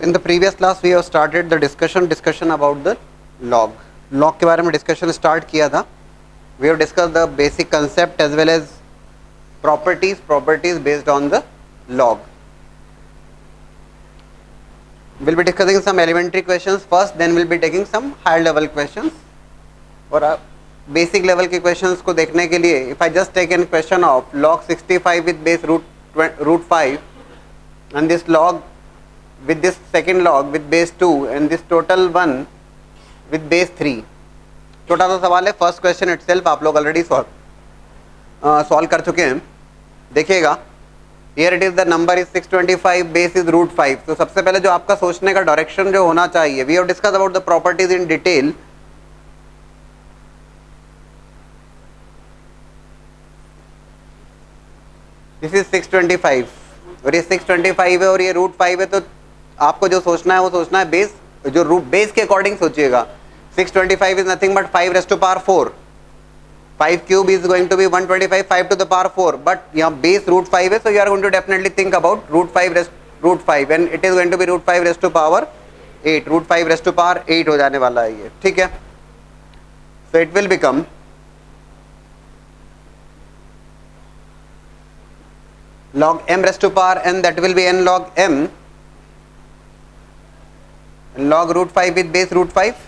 In the previous class we have started the discussion about the log. Log के बारे में discussion start किया था. We have discussed the basic concept as well as properties based on the log. We'll be discussing some elementary questions first, then we'll be taking some higher level questions. और basic level के questions को देखने के लिए, if I just take a question of log 65 with base root 5 and this log with this second log with base 2 and this total 1 with base 3, छोटा सा सवाल है. फर्स्ट क्वेश्चन इटसेल्फ आप लोग ऑलरेडी सॉल्व कर चुके हैं. देखिएगा, here it is the number is 625, base is root 5. तो सबसे पहले जो आपका सोचने का डायरेक्शन जो होना चाहिए, we have discuss about the properties in detail. This is 625 और ये 625 है और ये रूट 5 है. तो आपको जो सोचना है वो सोचना है बेस, जो रूट बेस के अकॉर्डिंग सोचिएगा. 625 is nothing but 5 raised to power 4. 5 cube is going to be 125, 5 to the power 4. But यहाँ base root 5 है, so you are going to definitely think about root 5 and it is going to be root 5 raised to power 8. root 5 raised to power 8 हो जाने वाला है ये, ठीक है. So it will become log m raised to power n, that will be n log m, and log root 5 with base root 5.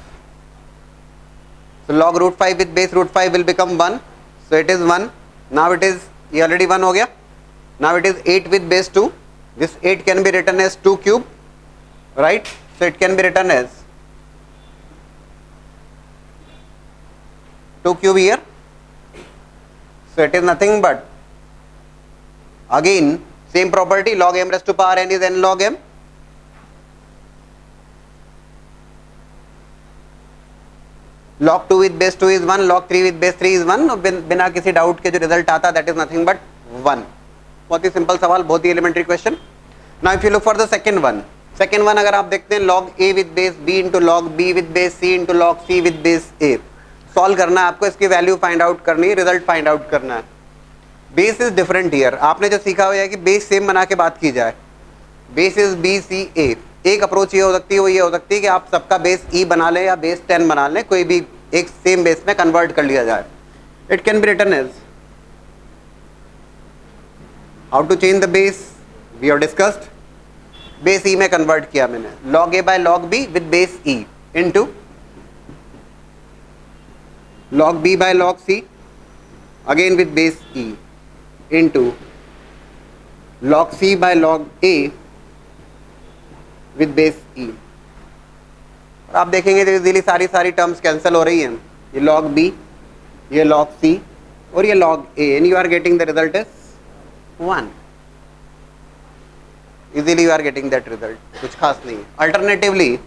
So log root 5 with base root 5 will become 1. So it is 1. Now it is, ये already 1 हो गया. Now it is 8 with base 2. This 8 can be written as 2 cube, right? So it can be written as 2 cube here. So it is nothing but, again same property, log m raised to power n is n log m. log 2 with base 2 is 1, log 3 with base 3 is 1. और बिना किसी doubt के जो result आता that is nothing but 1. बहुत ही simple सवाल, बहुत ही elementary question. Now if you look for the second one, अगर आप देखते हैं log a with base b into log b with base c into log c with base a. Solve करना है आपको, इसकी वैल्यू फाइंड आउट करनी है, रिजल्ट फाइंड आउट करना है. Base is different here. आपने जो सीखा हुआ है कि बेस सेम बना के बात की जाए. बेस इज बी सी ए. एक अप्रोच ये हो सकती है, वो ये हो सकती है कि आप सबका बेस ई बना लें या बेस 10 बना लें, कोई भी एक सेम बेस में कन्वर्ट कर लिया जाए. It can be written as, how to change the base we have discussed. Base e में कन्वर्ट किया मैंने, log a by log b with base e into log b by log c again with base e into log c by log a with base e. और आप देखेंगे तो easily सारी terms cancel हो रही हैं. ये log b, ये log c और ये log a, and you are getting the result is 1. Easily you are getting that result, कुछ खास नहीं है. अल्टरनेटिवली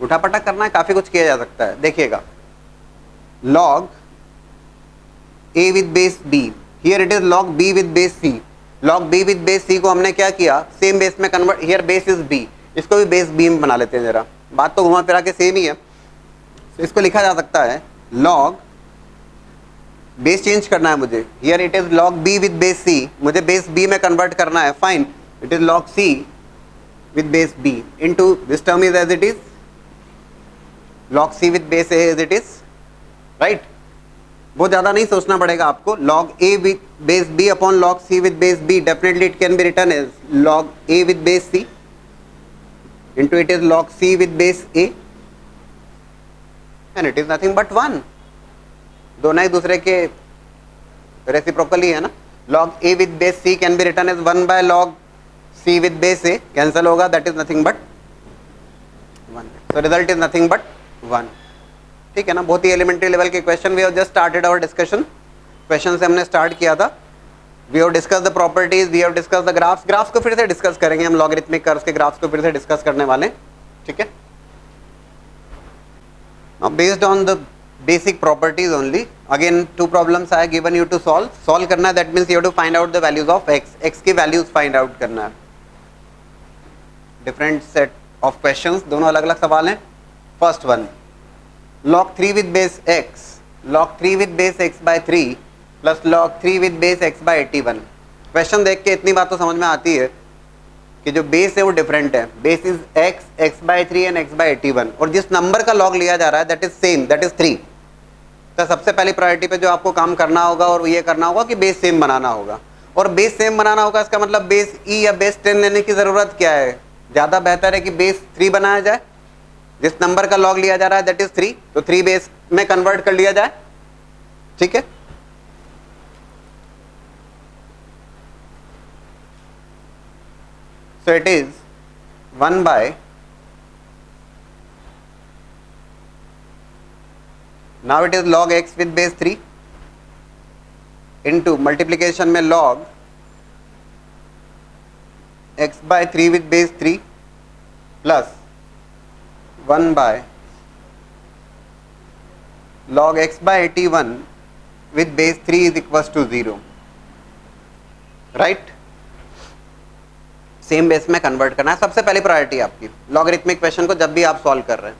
उठापटक करना है, काफी कुछ किया जा सकता है. देखिएगा, log a with base b, here it is log b with base c. log b with base c को हमने क्या किया, सेम बेस में convert. Here base is b, इसको भी बेस b में बना लेते हैं. जरा बात तो घुमा फिरा के सेम ही है. तो इसको लिखा जा सकता है log, बेस चेंज करना है मुझे. Here it is log b with base c, मुझे बेस b में कन्वर्ट करना है. Fine, it is log c with base b into this term is as it is log c with base a as it is, right. बहुत ज्यादा नहीं सोचना पड़ेगा आपको. log a with base b upon log c with base b, definitely it can be written as log a with base c into it is log c with base a and it is nothing but 1. दोनों एक दूसरे के reciprocally है ना. log a with base c can be written as 1 by log c with base a, cancel होगा, that is nothing but 1. so result is nothing but 1. ठीक है ना. बहुत ही एलिमेंट्री लेवल के question. We have just started our discussion. Question से हमने start किया था. We have discuss the properties, we have discuss the graphs. Graphs को फिर से डिस्कस करेंगे हम, लॉगरिथमिक कर्व्स के ग्राफ्स को फिर से डिस्कस करने वाले, ठीक है. Now based on the basic properties only, again 2 problems I given you to solve करना है. That means you have to find out the values of X की वैल्यूज फाइंड आउट करना है. डिफरेंट सेट ऑफ क्वेश्चंस, दोनों अलग अलग सवाल हैं. First one, log 3 with base x, log 3 with base x by 3 plus log 3 with base x by 81. Question देख के इतनी बात तो समझ में आती है कि जो बेस है वो डिफरेंट है. Base is x, x/3 and x/81 और जिस नंबर का लॉग लिया जा रहा है that is same, that is 3. तो सबसे पहली प्रायोरिटी पे जो आपको काम करना होगा और ये करना होगा कि बेस सेम बनाना होगा. और बेस सेम बनाना होगा इसका मतलब बेस e या बेस 10 लेने की ज़रूरत क्या है. ज़्यादा बेहतर है कि बेस 3 बनाया जाए. जिस नंबर का लॉग लिया जा रहा है दैट इज 3, तो 3 बेस में कन्वर्ट कर लिया जाए. ठीक है. So it is 1 by, now it is log x with base 3 into multiplication में log x/3 with base 3 plus 1 by log x/81 with base 3 is equals to 0. Right. Same base में convert करना है, सबसे पहली प्रायोरिटी आपकी logarithmic question को जब भी आप सॉल्व कर रहे हैं.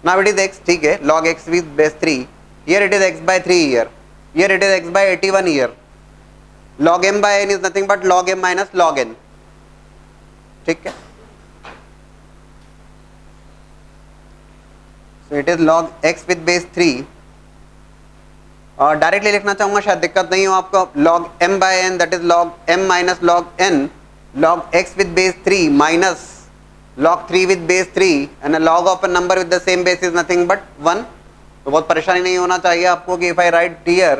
नाउ इट इज x, ठीक है, log x with base 3, here it is x/3 here it is x/81 here. log m by n is nothing but log m minus log n. ठीक है. so it is log x with base 3 और directly लिखना चाहूंगा, शायद दिक्कत नहीं हो आपको. log m by n that is log m minus log n, log x with base 3 minus log 3 with base 3 and a log of a number with the same base is nothing but 1. तो बहुत परेशानी नहीं होना चाहिए आपको कि if I write here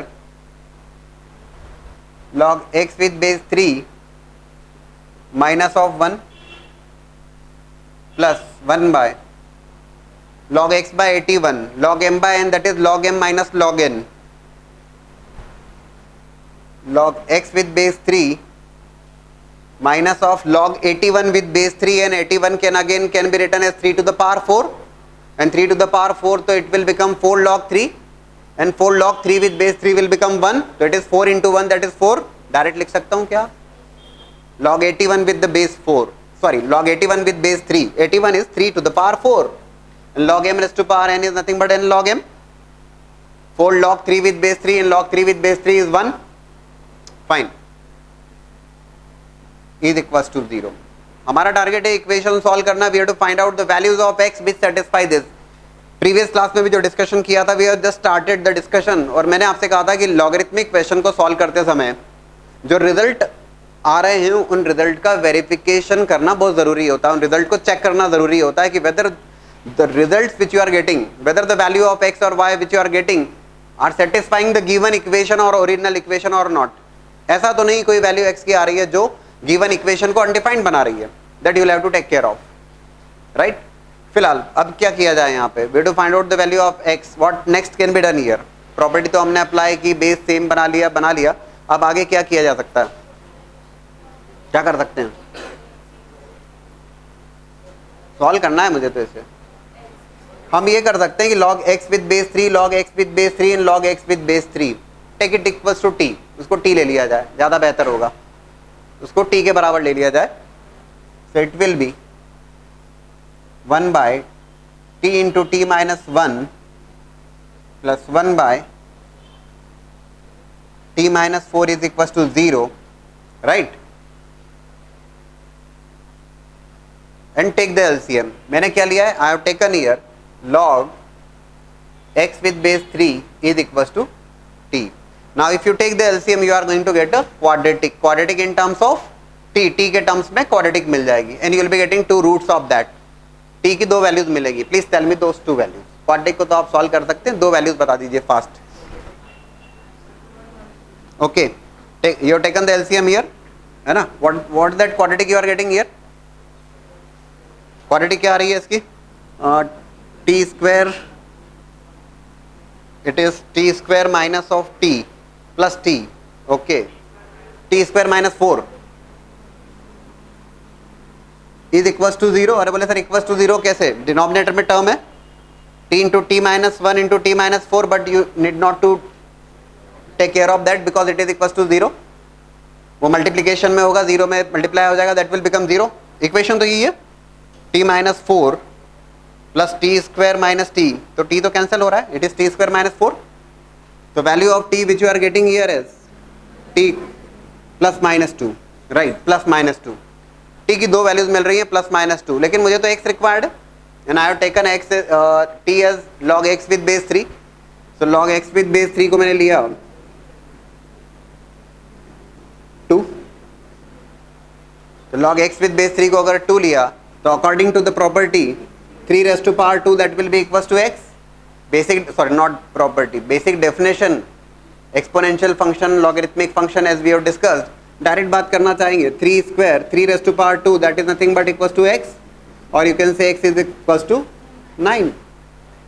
log x with base 3 minus of 1 plus 1 by log x/81 log m by n that is log m minus log n, log x with base 3 minus of log 81 with base 3 and 81 can again can be written as 3 to the power 4 and 3 to the power 4, so it will become 4 log 3 and 4 log 3 with base 3 will become 1, so it is 4 into 1 that is 4. Direct लिख सकता हूँ क्या, log 81 with the base 4, sorry log 81 with base 3, 81 is 3 to the power 4 and log m raised to power n is nothing but n log m. 4 log 3 with base 3 and log 3 with base 3 is 1. Fine. is equals to 0. हमारा target है equation solve करना. We have to find out the values of x which satisfy this. Previous class में भी जो discussion किया था, we have just started the discussion और मैंने आपसे कहा था कि लॉगरिथमिक क्वेश्चन को सॉल्व करते समय जो रिजल्ट आ रहे हैं उन रिजल्ट का वेरिफिकेशन करना बहुत जरूरी होता है. उन रिजल्ट को चेक करना जरूरी होता है कि whether the results which you are getting, whether the value of x और y which you are getting are satisfying the given equation और ओरिजिनल इक्वेशन और नॉट. ऐसा तो नहीं कोई वैल्यू x की आ रही है जो गिवन इक्वेशन को अनडिफाइंड बना रही है. That you will have to take care of. Right. फिलहाल अब क्या किया जाए यहाँ पे, we to find out the value of x. What next can be done here. Property तो हमने अप्लाई की, बेस सेम बना लिया. अब आगे क्या किया जा सकता है, क्या कर सकते हैं, सॉल्व करना है मुझे. तो इसे हम ये कर सकते हैं कि log x with base 3 log x with base 3 and log x with base 3 take it equals to t. उसको t ले लिया जाए, ज़्यादा बेहतर होगा. उसको t के बराबर ले लिया जाए. So it will be 1 by t into t minus 1 plus 1 by t minus 4 is equal to 0. Right. And take the LCM. मैंने क्या लिया है, I have taken here log x with base 3 is equals to t. Now if you take the LCM you are going to get a quadratic in terms of t के terms में quadratic मिल जाएगी and you will be getting 2 roots of that. t की 2 values मिलेगी. Please tell me those 2 values. Quadratic को तो आप solve कर सकते हैं, 2 वैल्यूज बता दीजिए fast. Okay, you have taken the LCM here, है ना. What is that quadratic you are getting here. Quadratic क्या आ रही है इसकी, t square, it is t square minus of t plus t. Okay, t square minus 4 is equals to 0. अरे बोले sir equals to 0 कैसे, डिनोमिनेटर में term है t into t minus 1 into t minus 4, but you need not to take care of that because it is equals to 0. वो multiplication में होगा, 0 में multiply हो जाएगा, दैट विल बिकम 0. इक्वेशन तो यही है, t minus 4 plus t square minus t. तो t तो कैंसिल हो रहा है, it is t square minus 4. तो value of t which you are getting here is t plus minus 2. Right, plus minus 2. t की दो वैल्यूज मिल रही है प्लस माइनस 2, लेकिन मुझे तो x रिक्वायर्ड है and I have taken x t as log x with base 3. So log x with base 3 को मैंने लिया 2. तो log x विद बेस 3 को अगर 2 लिया तो according to the property 3 raise to power 2 that will be equals to x. Basic sorry not property, basic definition exponential function logarithmic function as we have discussed. Direct बात करना चाहेंगे 3 square 3 raise to power 2 that is nothing but equals to x, और you can say x is equals to 9.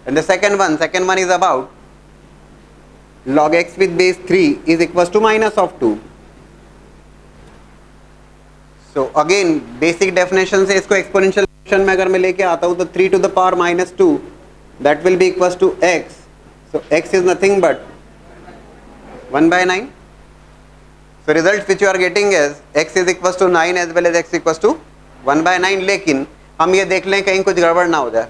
And the second one is about log x with base 3 is equals to minus of 2. So again basic definition से इसको exponential function में अगर मैं लेके आता हूँ तो 3 to the power minus 2 that will be equals to x. So x is nothing but 1 by 9. So result which you are getting is x is equals to 9 as well as x equals to 1 by 9. लेकिन हम ये देख लें कहीं कुछ गड़बड़ ना हो जाए.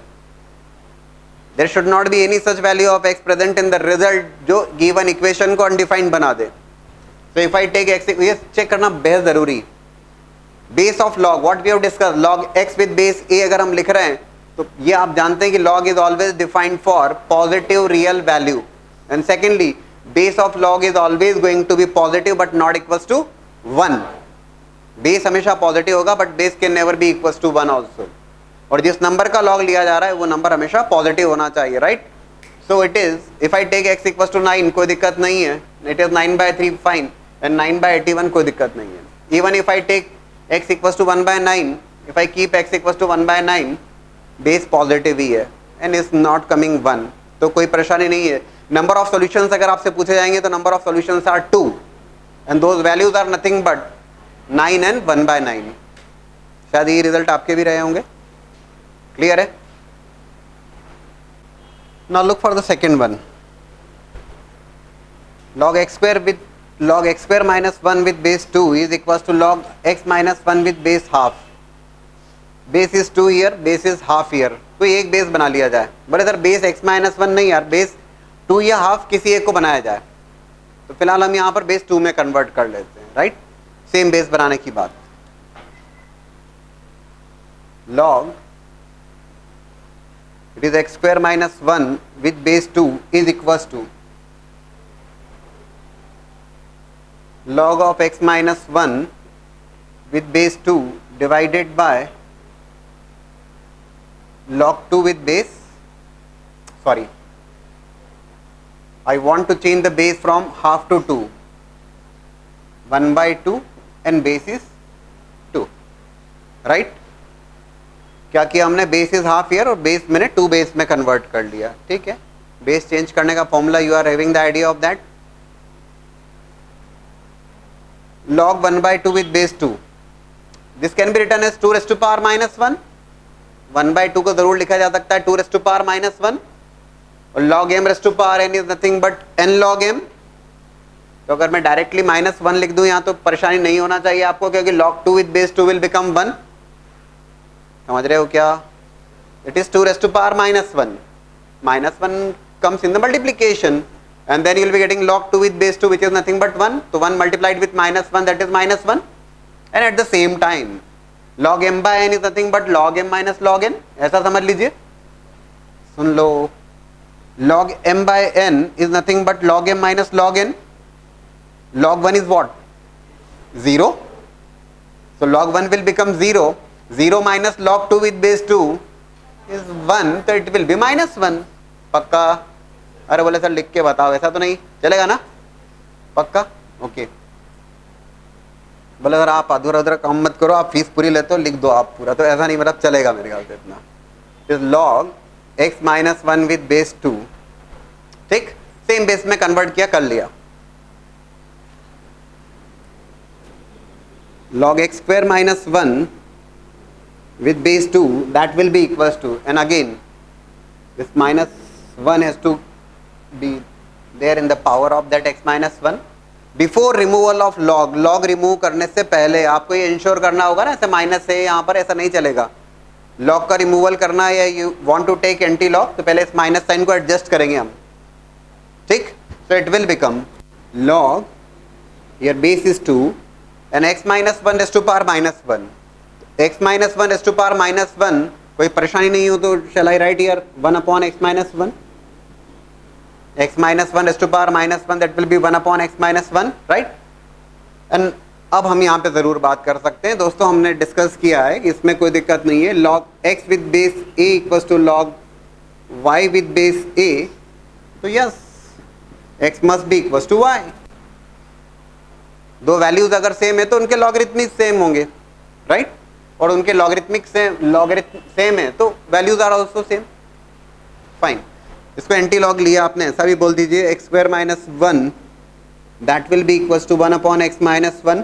There should not be any such value of x present in the result जो given equation को undefined बना दे. So if I take x, ये चेक करना बेहद जरूरी. Base of log what we have discussed, log x with base a अगर हम लिख रहे हैं तो ये आप जानते हैं कि log is always defined for positive real value. And secondly, base of log is always going to be positive but not equals to 1. Base हमेशा positive होगा but base can never be equals to 1 also. और जिस number का log लिया जा रहा है वो नंबर हमेशा पॉजिटिव होना चाहिए, right. So it is if I take x equals to 9 कोई दिक्कत नहीं है, it is 9 by 3 fine and 9 by 81 कोई दिक्कत नहीं है. Even if I take x equals to 1 by 9, if I keep x equals to 1 by 9 base positive ही है एंड इज नॉट कमिंग 1, तो कोई परेशानी नहीं है. नंबर ऑफ सॉल्यूशंस अगर आपसे पूछे जाएंगे तो number of solutions are 2 and those values are nothing but 9 and 1 by 9. शायद ये रिजल्ट आपके भी रहे होंगे. Clear है? Now look for the second one. Log x square minus 1 with base 2 is equals to log x minus 1 with base half. Base is 2 here, base is half here. कोई एक base बना लिया जाए. बोले सर बेस x minus 1 नहीं यार, base 2 या half किसी एक को बनाया जाए. तो फिलहाल हम यहाँ पर बेस 2 में कन्वर्ट कर लेते हैं, राइट. सेम बेस बनाने की बात. Log it is x square minus 1 with base 2 is equals to log of x minus 1 with base 2 divided by log 2 with base, sorry, I want to change the base from half to 2, 1 by 2 and base is 2, right. क्या किया हमने, base is half year और base मैंने 2 base में convert कर लिया, ठीक है. बेस चेंज करने का formula you are having the idea of that. log 1 by 2 with base 2, this can be written as 2 raised to power minus 1. 1 by 2 को जरूर लिखा जा सकता है 2 raised to power minus 1 और log m raised to power n is nothing but n log m. तो अगर मैं डायरेक्टली -1 लिख दूं यहाँ तो परेशानी नहीं होना चाहिए आपको, क्योंकि log 2 with base 2 will become 1. समझ रहे हो क्या? It is 2 raised to power minus 1. -1 comes in the multiplication and then you will be getting log 2 with base 2 which is nothing but 1. So 1 multiplied with -1 that is -1. And at the same time log m by n is nothing but log m minus log n. ऐसा समझ लीजिए. सुन लो, log m by n is nothing but log m minus log n. Log 1 is what? 0. So log 1 will become 0. 0 minus log 2 with base 2 is 1, तो it will be -1. पक्का? अरे बोले sir लिख के बताओ, ऐसा तो नहीं चलेगा ना? पक्का? ओके. बोले सर आप अधूरा अधूरा काम मत करो, आप फीस पूरी लेते हो, लिख दो आप पूरा, तो ऐसा नहीं मतलब चलेगा मेरे ख्याल से इतना. Is log x minus 1 with base 2, ठीक, सेम बेस में कन्वर्ट किया, कर लिया. log x square minus 1 with base 2 that will be equals to, and again this minus 1 has to be there in the power of that x minus 1. Before removal of log remove करने से पहले आपको ये ensure करना होगा ना, ऐसे minus है यहाँ पर, ऐसा नहीं चलेगा. लॉग का रिमूवल करना है या you want to take anti log, तो पहले इस माइनस साइन को एडजस्ट करेंगे हम, ठीक. सो it will become log, your base is 2 and x minus 1 raised to power minus 1. x minus one as to power minus one, कोई परेशानी नहीं हो तो shall I write here 1 upon x minus 1, x minus 1 as to power minus one, that will be 1 upon x minus 1, right? And अब हम यहाँ पे जरूर बात कर सकते हैं दोस्तों, हमने डिस्कस किया है कि इसमें कोई दिक्कत नहीं है. log x with base a equals to log y with base a, तो yes x must be equals to y. दो वैल्यूज अगर सेम है तो उनके लॉगरिथमिक सेम होंगे, राइट? और उनके लॉगरिथमिक सेम है तो values are also same. Fine, इसको एंटी लॉग लिया आपने, ऐसा भी बोल दीजिए x square minus one that will be equals to 1 upon x minus 1.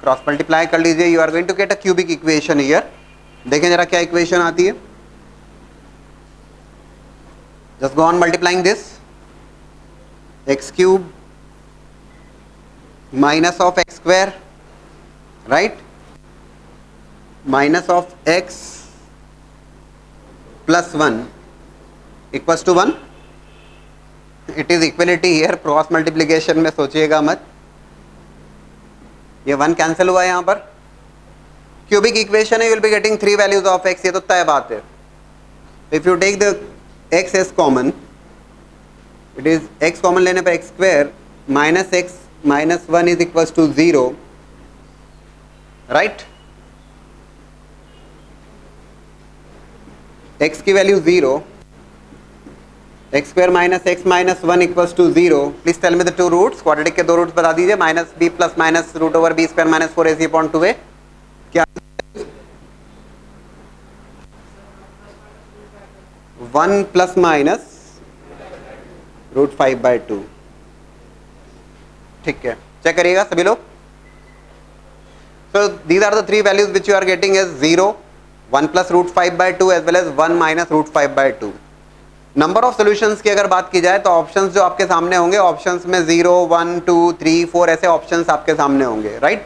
Cross multiply कर लीजिए, you are going to get a cubic equation here. देखें जरा क्या इक्वेशन आती है. Just go on multiplying this, x cube minus of x square, right, minus of x plus 1 equals to 1. It is equality here, cross multiplication में सोचिएगा मत, ये 1 cancel हुआ है यहाँ पर. क्यूबिक इक्वेशन है, you will be getting 3 values of x, ये तो तय बात है. If you take the x as common, it is x common लेने पर x square minus x minus 1 is equals to 0, right? x की value 0, x square minus x minus one equals to 0. Please tell me the two roots, quadratic के दो roots बता दीजिए. Minus B plus minus root over b square minus 4ac upon 2a. क्या 1 plus minus root 5/2. ठीक है, check करिएगा सभी लोग. So these are the 3 values which you are getting as 0, 1 plus root 5/2 as well as 1 minus root 5/2. Number of solutions की अगर बात की जाए तो ऑप्शंस जो आपके सामने होंगे, ऑप्शंस में 0, 1, 2, 3, 4 ऐसे ऑप्शंस आपके सामने होंगे, राइट?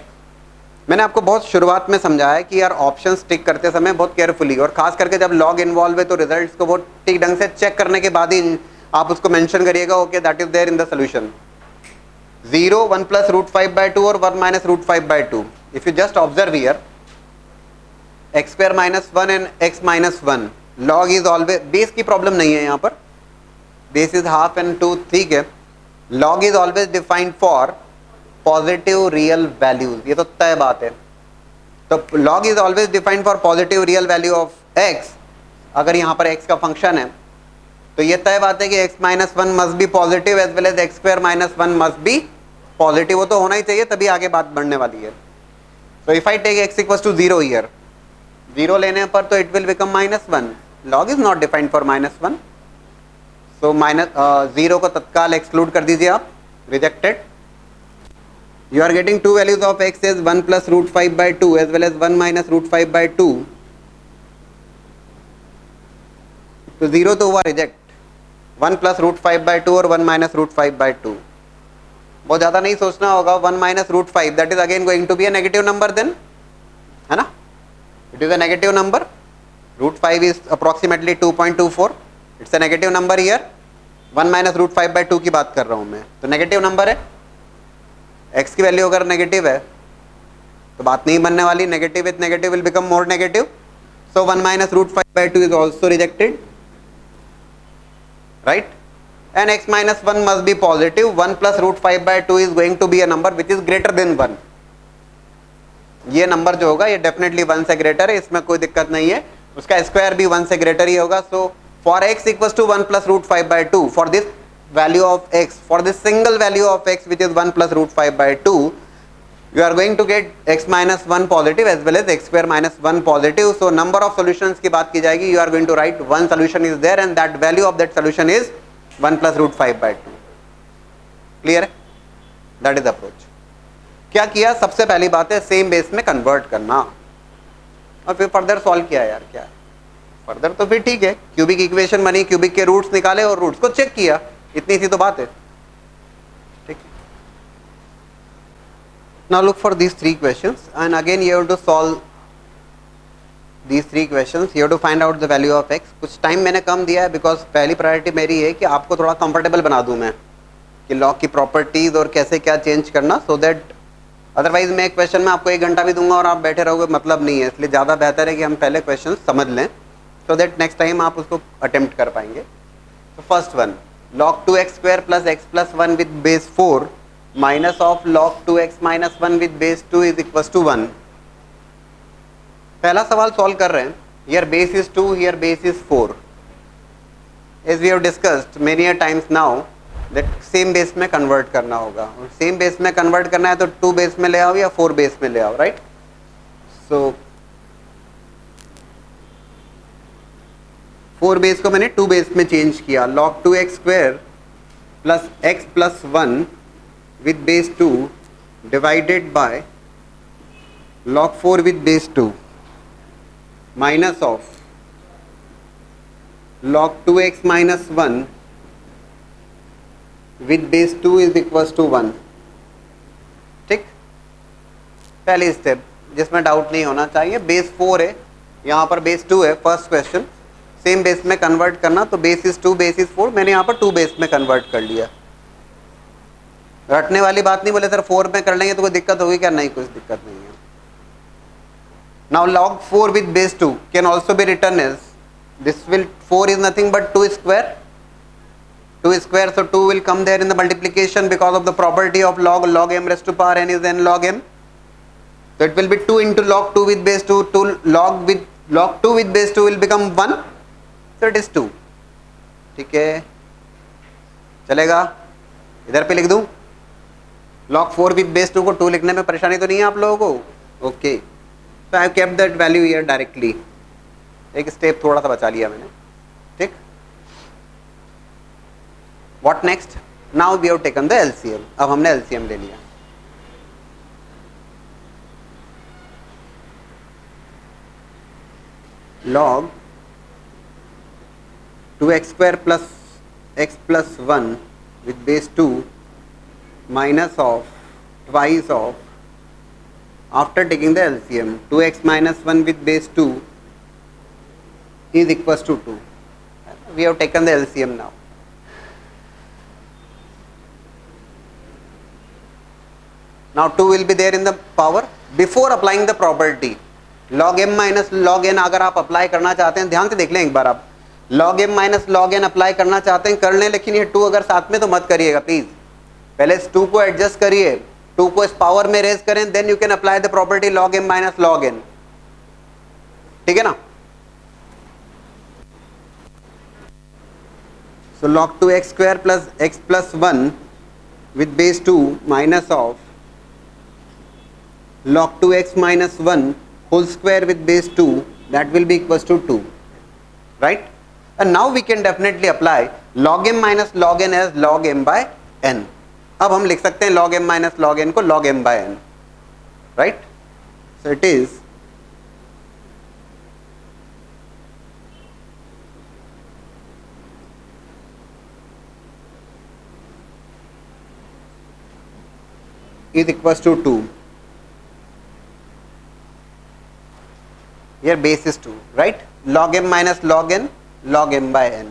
मैंने आपको बहुत शुरुआत में समझाया कि यार ऑप्शंस टिक करते समय बहुत केयरफुली, और खास करके जब लॉग इन्वॉल्व है तो रिजल्ट्स को बहुत ठीक ढंग से चेक करने के बाद ही आप उसको मेंशन करिएगा, okay that is there in the solution. 0, 1 plus root 5/2 और 1 minus root 5/2. If you just observe here, x square minus 1 and x minus 1, log is always, base की प्रॉब्लम नहीं है यहाँ पर, बेस इज हाफ एंड 2, ठीक है. Log is always defined for positive real values, ये तो तय बात है. तो log is always defined for positive real value of x. अगर यहाँ पर एक्स का फंक्शन है तो ये तय बात है कि x minus one must be positive as well as x square minus one must be positive. वो तो होना ही चाहिए, तभी आगे बात बढ़ने वाली है. So if I take x equals to 0 here, 0 लेने पर तो it will become -1. Log is not defined for -1, so zero को तत्काल एक्सक्लूड कर दीजिए आप, rejected. You are getting 2 values of x is 1 plus root 5/2 as well as 1 minus root 5/2. तो 0 तो हुआ रिजेक्ट, 1 प्लस रूट 5/2 और 1 माइनस रूट 5/2. बहुत ज़्यादा नहीं सोचना होगा. 1 minus root 5 that is again going to be a negative number then, है ना? It is a negative number. Root 5 is approximately 2.24. It's a negative number here. 1 minus root 5/2 की बात कर रहा हूँ मैं, तो नेगेटिव नंबर है. एक्स की वैल्यू अगर नेगेटिव है तो बात नहीं बनने वाली. Negative with negative will become more negative. So 1 minus root 5/2 is also rejected, right? And x minus 1 must be positive. 1 plus root 5/2 is going to be a number which is greater than 1. ये number जो होगा ये definitely 1 से greater है, इसमें कोई दिक्कत नहीं है. उसका स्क्वायर भी 1 से ग्रेटर ही होगा. So for x equals to 1 plus root 5/2, for this value of x, for this single value of x which is 1 plus root 5/2, you are going to get x minus 1 positive as well as x square minus 1 positive. So number of solutions की बात की जाएगी, you are going to write one solution is there and that value of that solution is 1 plus root 5/2. Clear है? That is approach. क्या किया? सबसे पहली बात है सेम बेस में कन्वर्ट करना, और फिर फर्दर सॉल्व किया. यार क्या है फर्दर, तो फिर ठीक है, क्यूबिक इक्वेशन बनी, क्यूबिक के रूट्स निकाले और रूट्स को चेक किया, इतनी सी तो बात है. ठीक है. Now look for these 3 questions and again you have to solve these 3 questions. You have to find out the value of x. कुछ टाइम मैंने कम दिया है बिकॉज पहली प्रायोरिटी मेरी है कि आपको थोड़ा कंफर्टेबल बना दूं मैं कि लॉग की प्रॉपर्टीज और कैसे क्या चेंज करना, सो दैट अदरवाइज मैं एक क्वेश्चन में आपको 1 घंटा भी दूंगा और आप बैठे रहोगे, मतलब नहीं है। इसलिए ज़्यादा बेहतर है कि हम पहले क्वेश्चन समझ लें, सो दैट नेक्स्ट टाइम आप उसको अटेम्प्ट कर पाएंगे। तो first one, log 2x square plus x plus 1 with base 4 minus of log 2x minus 1 with base 2 is equal to 1। पहला सवाल सॉल्व कर रहे हैं। Here base is 2, here base is 4। As we have discussed many a times now that same base में convert करना होगा, और same base में कन्वर्ट करना है तो 2 बेस में ले आओ या 4 बेस में ले आओ, राइट। सो 4 बेस को मैंने 2 बेस में चेंज किया। log 2x square plus x plus 1 with base 2 divided by log 4 with base 2 minus of log 2x minus 1 with base 2 is equal to 1। ठीक, पहली स्टेप जिसमें डाउट नहीं होना चाहिए। बेस 4 है, यहाँ पर बेस 2 है। फर्स्ट क्वेश्चन, सेम बेस में कन्वर्ट करना, तो बेस इज 2 बेस इज 4, मैंने यहाँ पर 2 बेस में कन्वर्ट कर लिया। रटने वाली बात नहीं, बोले सर 4 में कर लेंगे तो कोई दिक्कत होगी क्या? नहीं, कुछ दिक्कत नहीं है। Now log 4 with base 2 can also be written as, this will 4 is nothing but 2 square, 2 square, so 2 will come there in the multiplication because of the property of log m raised to power n is n log m. So it will be 2 into log 2 with base 2, log 2 with base 2 will become 1, so it is 2। ठीक है, चलेगा। इधर पे लिख दूं log 4 with base 2 को 2 लिखने में परेशानी तो नहीं है आप लोगों को? Okay, so I have kept that value here directly। एक स्टेप थोड़ा सा बचा लिया मैंने। ठीक, what next? Now we have taken the LCM। अब हमने LCM ले लिया। log 2x square plus x plus 1 with base 2 minus of twice of, after taking the LCM, 2x minus 1 with base 2 is equals to 2। We have taken the LCM now। Now 2 will be there in the power। Before applying the property log m minus log n, अगर आप apply करना चाहते हैं, ध्यान से देख लें एक बार, आप log m minus log n apply करना चाहते हैं कर लें, लेकिन ये 2 अगर साथ में तो मत करिएगा प्लीज। पहले इस 2 को एडजस्ट करिए, 2 को इस पावर में रेज करें, then you can apply the property log m minus log n। ठीक है ना? So log 2x square plus x plus 1 with base 2 minus of log 2x minus 1 whole square with base 2, that will be equals to 2, right? And now we can definitely apply log m minus log n as log m by n। अब हम लिख सकते हैं log m minus log n को log m by n, right? So it is equals to 2। Here base is 2, right? Log m minus log n, log m by n।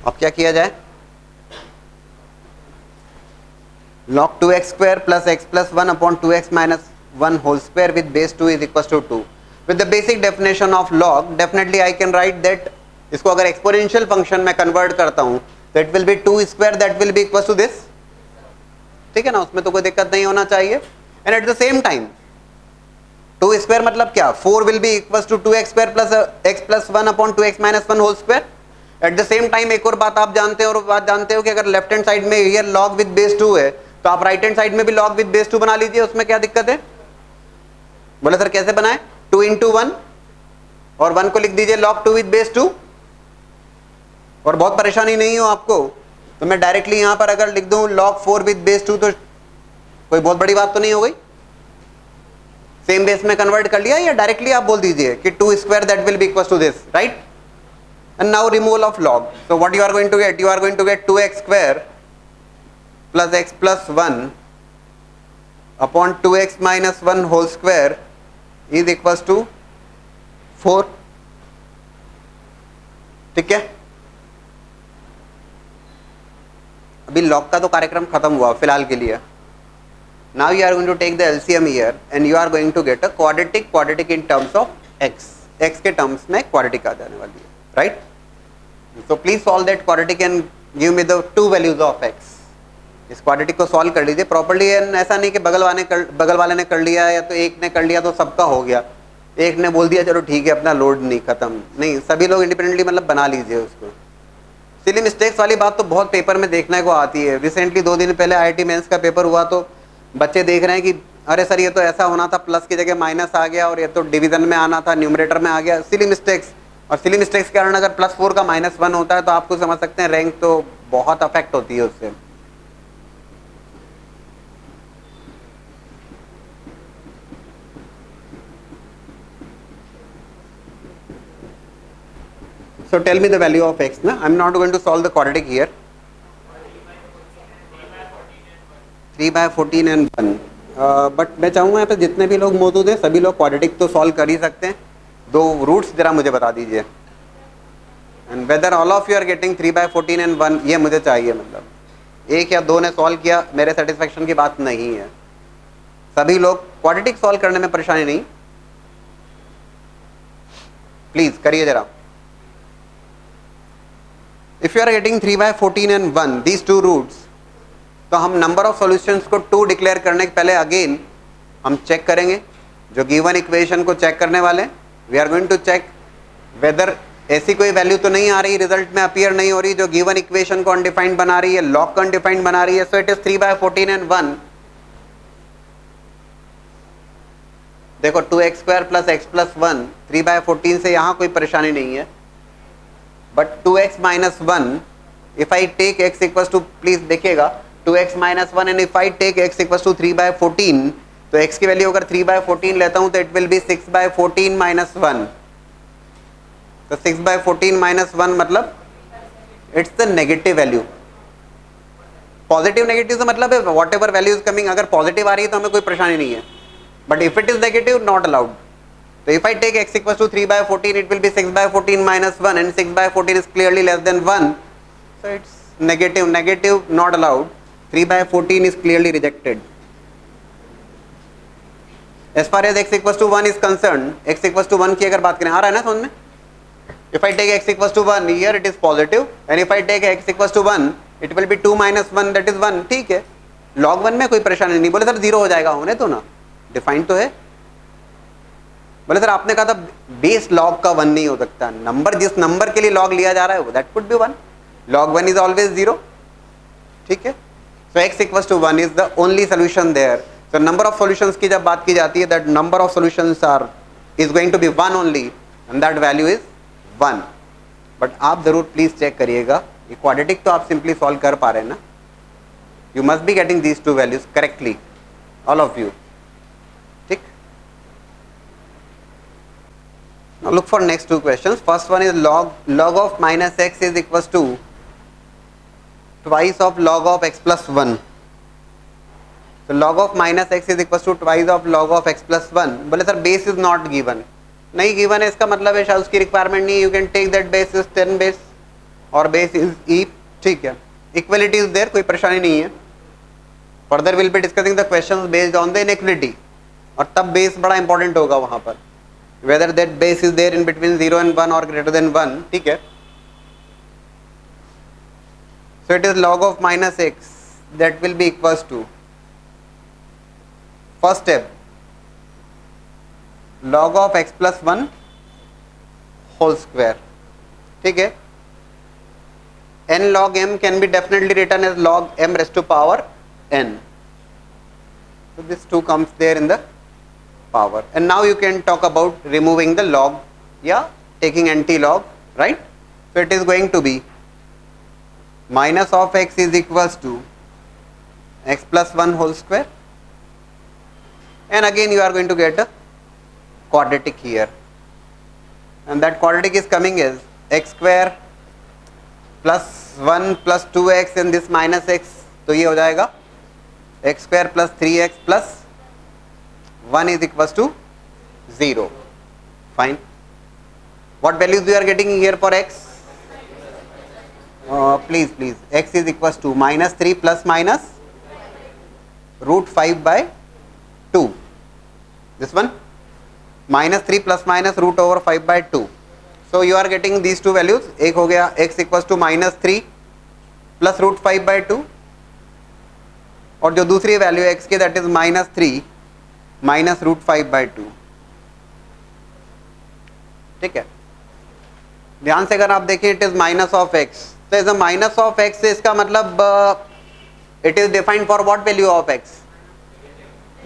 अब क्या किया जाए? log 2x square plus x plus 1 upon 2x minus 1 whole square with base 2 is equals to 2। With the basic definition of log, definitely I can write that, इसको अगर exponential function में convert करता हूं तो it will be 2 square, that will be equal to this. ठीक है ना, उसमें तो कोई दिक्कत नहीं होना चाहिए। And at the same time 2 square मतलब क्या? 4 will be equal to 2x square plus x plus 1 upon 2x minus 1 whole square. At the same time एक और बात आप जानते हो, और बात जानते हो कि अगर लेफ्ट हैंड साइड में हियर log विद बेस 2 है, तो आप राइट हैंड साइड में भी log विद बेस 2 बना लीजिए, उसमें क्या दिक्कत है? बोले सर कैसे बनाए? 2 into 1 और 1 को लिख दीजिए log 2 विद बेस 2, और बहुत परेशानी नहीं हो आपको तो मैं डायरेक्टली यहां पर अगर लिख दूं log 4 विद बेस 2, तो कोई बहुत बड़ी बात तो नहीं हो गई। सेम बेस में कन्वर्ट कर लिया, या डायरेक्टली आप बोल दीजिए कि 2 square that will be equal to this, right? And now removal of log। So what you are going to get? You are going to get 2x square plus x plus 1 upon 2x minus 1 whole square is equal to 4। ठीक है, अभी log का तो कार्यक्रम खत्म हुआ फिलहाल के लिए. Now you are going to take the LCM here and you are going to get a quadratic in terms of x. x के terms में quadratic आ जाने वाली है, right? So please solve that quadratic and give me the two values of x. इस quadratic को solve कर लीजिए properly and ऐसा नहीं कि बगल वाले ने कर लिया या तो एक ने कर लिया तो सबका हो गया, एक ने बोल दिया चलो ठीक है अपना लोड नहीं खत्म, नहीं, सभी लोग इंडिपेंडेंटली मतलब बना लीजिए उसको. सिली मिस्टेक्स वाली बात तो बहुत पेपर में देखने को आती है. रिसेंटली 2 दिन पहले IIT मेंस का पेपर हुआ तो बच्चे देख रहे हैं कि अरे सर ये तो ऐसा होना था, प्लस की जगह माइनस आ गया, और ये तो डिवीजन में आना था, न्यूमरेटर में आ गया. Silly mistakes. और सिली मिस्टेक्स के कारण अगर +4 का -1 होता है तो आपको समझ सकते हैं रैंक तो बहुत अफेक्ट होती है उससे. So tell me the value of x. Na? I'm not going to solve the quadratic here. 3/14 and 1. But मैं चाहूँगा यहाँ पे जितने भी लोग मौजूद हैं सभी लोग क्वाड्रेटिक तो सॉल्व कर ही सकते हैं. 2 रूट्स जरा मुझे बता दीजिए. And whether all of you are getting 3/14 and 1, ये मुझे चाहिए. मतलब 1 या 2 ने सॉल्व किया मेरे सेटिस्फेक्शन की बात नहीं है. सभी लोग क्वाड्रेटिक सॉल्व करने में परेशानी नहीं, प्लीज करिए जरा. If you are getting 3/14 and 1, these 2 roots, तो हम नंबर ऑफ सॉल्यूशंस को 2 डिक्लेयर करने के पहले अगेन हम चेक करेंगे जो गिवन इक्वेशन को चेक करने वाले. We are going to check whether ऐसी कोई वैल्यू तो नहीं आ रही, रिजल्ट में अपीयर नहीं हो रही जो गिवन इक्वेशन को अनडिफाइंड बना रही है, लॉग को अनडिफाइंड बना रही है. सो इट इज 3/14 and 1. देखो 2x² + x + 1, 3/14 से यहाँ कोई परेशानी नहीं है. But 2x - 1, if I take x equals to, please देखिएगा, 2x - 1 and if I take x equals to 3/14, तो x की वैल्यू अगर 3/14 लेता हूं तो इट विल बी 6/14 - 1. तो 6/14 - 1 मतलब it's the negative value. Positive negative से मतलब है whatever value is coming, अगर पॉजिटिव आ रही है तो हमें कोई परेशानी नहीं है. But if it is negative, not allowed. तो if I take x equals to 3/14, it will be 6/14 - 1 and 6/14 is clearly less than 1. So it's negative, not allowed. 3/14 is clearly rejected. As far as x equals to 1 is concerned, x equals to 1 की अगर बात करें, आ रहा है ना समझ में? If I take x equals to 1, here it is positive, and if I take x equals to 1, it will be 2 - 1, that is 1. ठीक है, log 1 में कोई परेशानी नहीं. बोले सर 0 हो जाएगा, होने तो ना, डिफाइंड तो है. बोले सर आपने कहा था बेस log का 1 नहीं हो सकता. नंबर, जिस नंबर के लिए log लिया जा रहा है that could be 1. log 1 is always 0. ठीक है. So x equals to 1 is the only solution there. So number of solutions की जब बात की जाती है, that number of solutions is going to be 1 only, and that value is 1. But आप जरूर प्लीज चेक करिएगा, ये क्वाड्रेटिक तो आप सिंपली सॉल्व कर पा रहे हैं ना. You must be getting these 2 values correctly, all of you. ठीक. Now look for next 2 questions. First one is log of -x is equals to twice of log of x plus 1. So log of -x is equals to twice of log of x plus 1. बोले sir base is not given. नहीं given है इसका मतलब है शायद उसकी requirement नहीं. You can take that base is 10 base और बेस इज ई. ठीक है, इक्वलिटी इज देयर, कोई परेशानी नहीं है. Further will be discussing the questions based on the inequality, और तब बेस बड़ा इंपॉर्टेंट होगा वहां पर, whether that base is there in between 0 and 1 और ग्रेटर देन 1. ठीक है. So it is log of -x, that will be equals to, first step, log of x plus 1 whole square. ठीक है. n log m can be definitely written as log m raised to power n. So this 2 comes there in the power, and now you can talk about removing the log, yeah, taking anti-log, right? So it is going to be minus of x is equals to x plus 1 whole square, and again you are going to get a quadratic here, and that quadratic is coming as x square plus 1 plus 2x and this minus x, तो ये हो जाएगा x square plus 3x plus 1 is equals to 0. Fine. What values we are getting here for x? Please please, x is equal to -3 plus minus √5/2, this one, -3 plus minus √5/2. So you are getting these two values. एक हो गया x equal to -3 plus √5/2, और जो दूसरी value x की that is -3 minus √5/2. ठीक है, ध्यान से अगर आप देखें it is minus of x, तो is a minus of x से इसका मतलब it is defined for what value of x,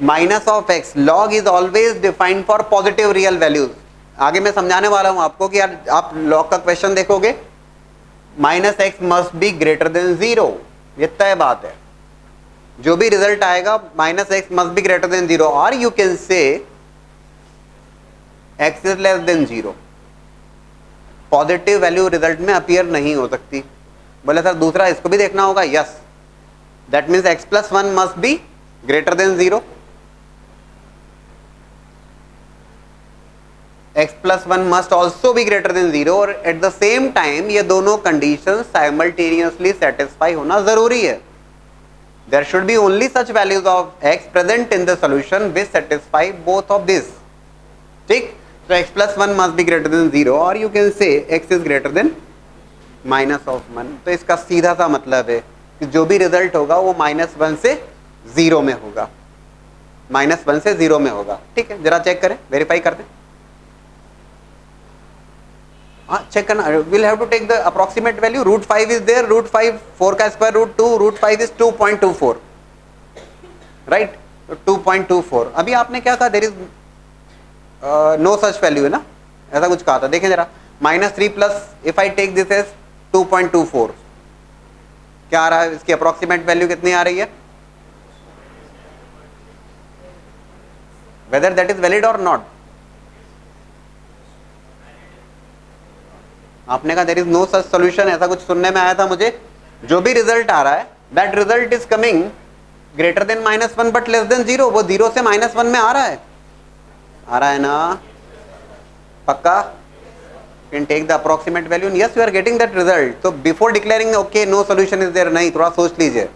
minus of x. log is always defined for positive real values. आगे मैं समझाने वाला हूं आपको कि यार आप log का क्वेश्चन देखोगे -x must be greater than 0, ये तय बात है. जो भी रिजल्ट आएगा -x must be greater than 0, और you can say x is less than 0. Positive value result में अपीयर नहीं हो सकती. बोले सर दूसरा इसको भी देखना होगा. Yes, that means x+1 must be greater than 0. x+1 must also be greater than 0, और एट द सेम टाइम ये दोनों कंडीशन साइमल्टेनियसली सेटिस्फाई होना जरूरी है. There should be only such values of x present in the solution which satisfy both of this. ठीक, so x+1 must be greater than 0, or you can say x is greater than -1. तो इसका सीधा सा मतलब है कि जो भी रिजल्ट होगा वो -1 से 0 में होगा, -1 से 0 में होगा. ठीक है, जरा चेक करें, वेरीफाई कर दें. हाँ, चेक करना. we'll have to take the approximate value. √5 is there, √5 4 का स्क्वायर √2, √5 is 2.24, राइट, 2.24. अभी आपने क्या कहा, there is no such value है ना, ऐसा कुछ कहा था. देखें जरा, -3 plus if I take this as 2.24, क्या आ रहा है, इसकी अप्रोक्सीमेट वैल्यू कितनी आ रही है, वेदर दैट इज वैलिड और नॉट. आपने कहा there is no such solution, ऐसा कुछ सुनने में आया था मुझे. जो भी रिजल्ट आ रहा है that result is coming greater than -1 but less than 0. वो 0 से -1 में आ रहा है ना, पक्का. Can take the approximate value, yes you are getting that result. तो before declaring okay no solution is there, नहीं, थोड़ा सोच लीजिए.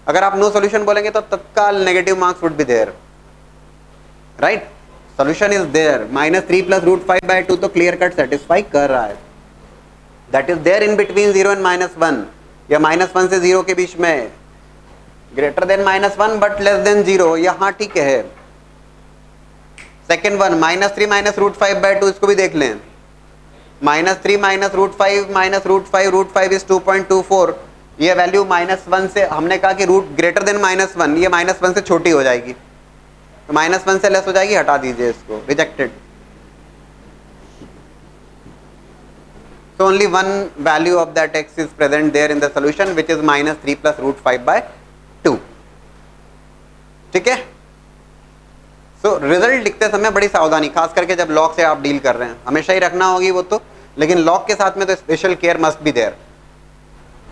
अगर आप नो सॉल्यूशन बोलेंगे तो तत्काल negative marks would be there, right. Solution is there, -3 plus √5/2 तो क्लियर कट सेटिस्फाई कर रहा है. That is there in between 0 and -1, या -1 से 0 के बीच में, greater than -1 but less than 0, यहाँ ठीक है. सेकेंड वन, -3 माइनस √5/2, इसको भी देख लें. -3 माइनस √5 इज 2.24. ये वैल्यू -1 से, हमने कहा कि रूट ग्रेटर देन -1, ये -1 से छोटी हो जाएगी, तो -1 से लेस हो जाएगी, हटा दीजिए इसको, rejected. So only one value of that x is present there in the solution, which is -3 plus √5/2. ठीक है. सो रिजल्ट लिखते समय बड़ी सावधानी, खास करके जब लॉग से आप डील कर रहे हैं, हमेशा ही रखना होगी वो तो, लेकिन लॉग के साथ में तो special care must be there.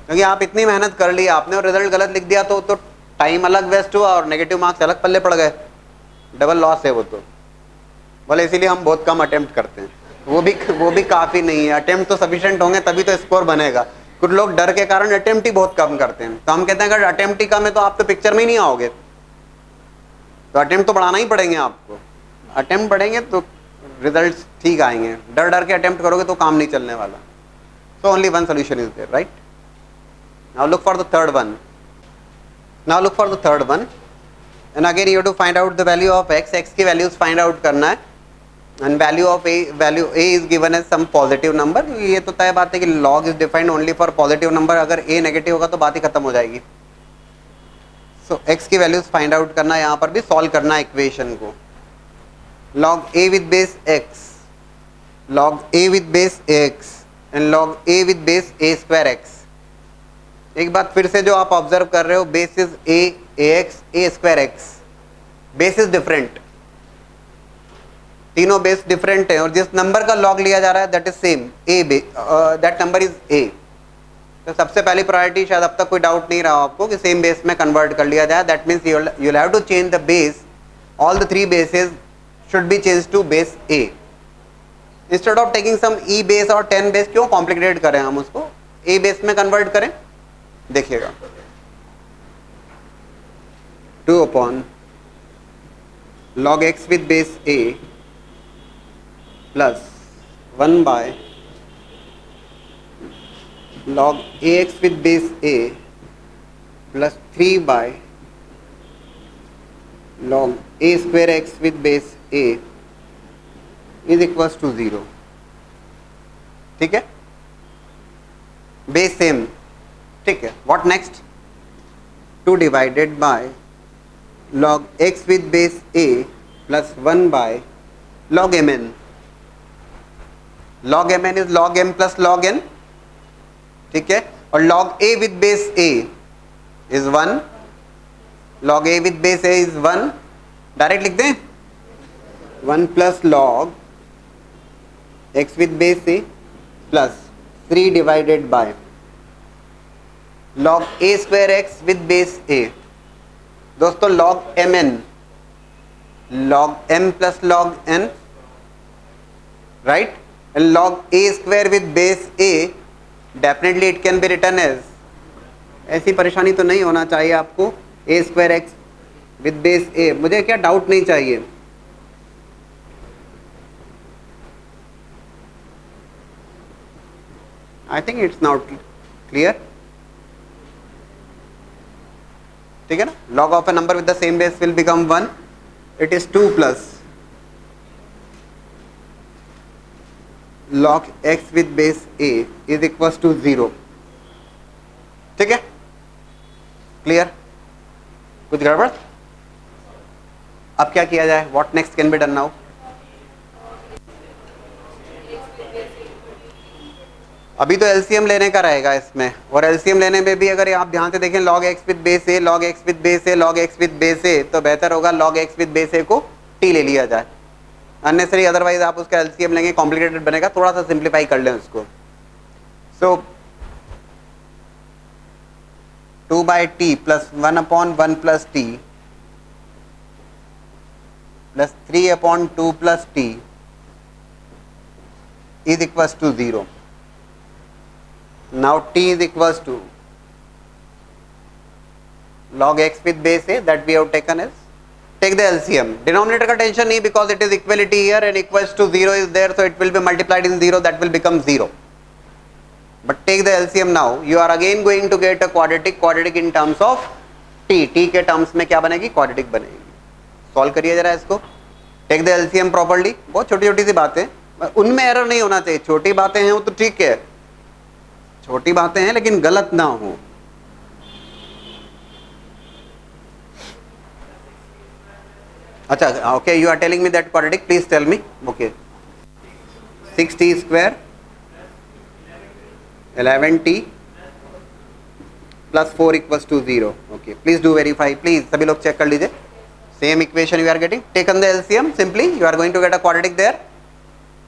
क्योंकि आप इतनी मेहनत कर ली आपने और रिजल्ट गलत लिख दिया तो टाइम अलग वेस्ट हुआ और नेगेटिव मार्क्स अलग पल्ले पड़ गए, डबल लॉस है वो तो. बोले इसीलिए हम बहुत कम अटेम्प्ट करते हैं, वो भी काफ़ी नहीं है. अटेम्प्ट तो सफिशिएंट होंगे तभी तो स्कोर बनेगा. कुछ लोग डर के कारण अटेम्प्ट ही बहुत कम करते हैं, तो हम कहते हैं अगर अटेम्प्ट ही कम है तो आप तो पिक्चर में ही नहीं आओगे, तो अटेम्प्ट तो बढ़ाना ही पड़ेंगे आपको. अटेम्प्ट बढ़ेंगे तो रिजल्ट्स ठीक आएंगे, डर डर के अटेम्प्ट करोगे तो काम नहीं चलने वाला. So only one solution is there, right. Now look for the third one. And again you have to find out the value of x की वैल्यूज फाइंड आउट करना है. And value a is given as some positive number. ये तो तय बात है कि log is defined only for positive number. अगर a नेगेटिव होगा तो बात ही खत्म हो जाएगी. सो x की वैल्यूज फाइंड आउट करना है, यहाँ पर भी सॉल्व करना है इक्वेशन को. log a with base x, log a with base x and log a with base a square x. एक बात फिर से जो आप ऑब्जर्व कर रहे हो, base is ax, a square x. Base is different, तीनों बेस डिफरेंट है, और जिस नंबर का log लिया जा रहा है that is same, that number is a. तो सबसे पहली प्रायोरिटी, शायद अब तक कोई डाउट नहीं रहा आपको कि सेम बेस में कन्वर्ट कर लिया जाए. That means you will have to change the base. All the three bases should be change to base a. Instead of taking some e base और 10 बेस, क्यों कॉम्प्लिकेटेड करें हम उसको, ए बेस में कन्वर्ट करें, देखिएगा 2 upon log x with base a plus 1 by log ax with base a plus 3 by log a square x with base a is equals to 0. ठीक है, बेस सेम, ठीक है. What next? 2 divided by log x with base a plus 1 by log mn. log mn is log m plus log n, ठीक है. और log a with base a is 1, log a with base a is 1, direct लिख दें 1 plus log x with base a plus 3 divided by log a square x with base a. दोस्तों log mn, log m plus log n, right, and log a square with base a definitely it can be written as, ऐसी परेशानी तो नहीं होना चाहिए आपको, a square x with base a. मुझे क्या डाउट नहीं चाहिए, I think it's not clear. ठीक है ना, log of a number with the same base will become 1, it is 2 plus log x with base a is equals to 0. ठीक है, clear? कुछ गड़बड़? अब क्या किया जाए? What next can be done now? अभी तो एलसीएम लेने का रहेगा इसमें, और एलसीएम लेने में भी अगर आप ध्यान से देखें log x with base a, log x with base a, log x with base a, तो बेहतर होगा log x with base a को t ले लिया जाए. अननेसरी अदरवाइज आप उसका एलसीएम लेंगे, कॉम्प्लिकेटेड बनेगा. थोड़ा सा सिंप्लीफाई कर लें उसको. So 2 by t plus 1 upon 1 plus t plus 3 upon 2 plus t is equals to 0. Now t is equals to log x with base a that we have taken as. Take the LCM. Denominator का tension नहीं, because it is equality here and equals to 0 is there, so it will be multiplied in 0, that will become 0. But take the LCM now. You are again going to get a quadratic. Quadratic in terms of t. t के terms में क्या बनेगी? quadratic बनेगी. Solve करिए जरा इसको. Take the LCM properly. बहुत छोटी छोटी सी बातें, उनमें एरर नहीं होना चाहिए. छोटी बातें हैं वो तो ठीक है, छोटी बातें हैं लेकिन गलत ना हो. अच्छा, okay, you are telling me that quadratic, please tell me. Okay, 6t square 11t plus 4 equals to 0. Okay, please do verify. Please सभी लोग चेक कर लीजिए. Same equation you are getting. Taken the LCM, simply you are going to get a quadratic there.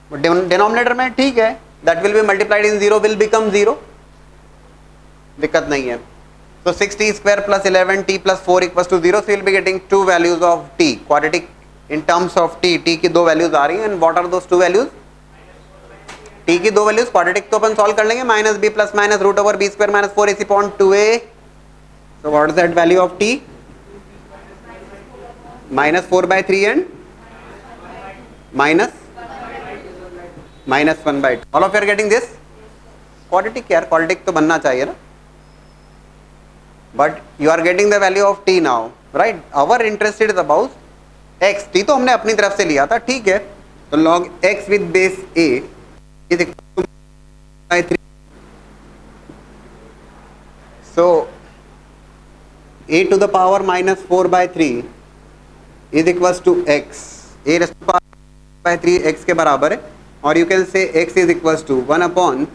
But denominator में ठीक है, that will be multiplied in 0 will become 0. दिक्कत नहीं है. So 6t square plus 11t plus 4 equals to 0. So you will be getting two values of t. Quadratic in terms of t. t की दो values आ रही हैं. And what are those two values? t की दो values. Quadratic तो अपन solve कर लेंगे. minus b plus minus root over b square minus 4ac upon 2a. So what is that value of t? minus 4 by 3 and minus 1 by 2. All of you are getting this? Quadratic यार, quadratic तो बनना चाहिए ना. But you are getting the value of t now, right? Our interest is about x. t तो हमने अपनी तरफ से लिया था, ठीक है. तो log x with base a is equal to by 3. So a to the power minus 4 by 3 is equals to x. a raised to power by 3 x के बराबर है, और you can say x is equals to 1 upon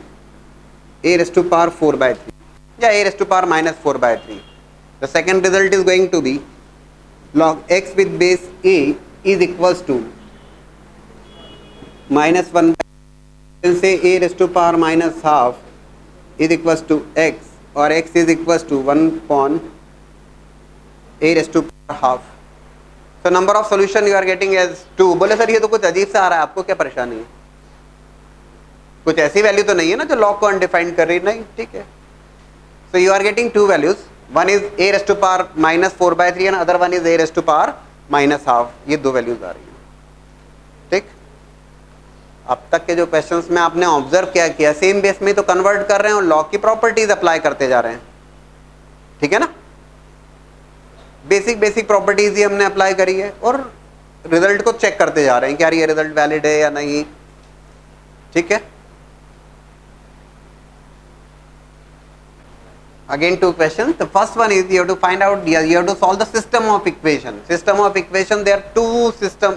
a raised to power 4 by 3. या a raised to power minus 4 by 3. The second result is going to be log x with base a is equals to minus 1 by, you can say a raised to power minus half is equals to x, or x is equals to 1 upon a raised to power half. So number of solution you are getting as 2. बोले sir ये तो कुछ अजीब सा आ रहा है, आपको क्या परेशानी है? कुछ ऐसी वैल्यू तो नहीं है ना जो लॉग को अनडिफाइंड कर रही, नहीं, ठीक है। So you are getting two values, one is a raise to power -4/3 and other one is a raise to power -12, ये दो वैल्यूज आ रही है, ठीक। अब तक के जो क्वेश्चंस में आपने ऑब्जर्व क्या किया, सेम बेस में तो कन्वर्ट कर रहे हैं और लॉग की प्रॉपर्टीज अप्लाई करते जा रहे हैं, ठीक है ना। बेसिक प्रॉपर्टीज ही हमने अप्लाई करी है और रिजल्ट को चेक करते जा रहे हैं कि यार ये रिजल्ट वैलिड है या नहीं, ठीक है। Again two questions. The first one is you have to find out, you have to solve the system of equation. System of equation, there are two system.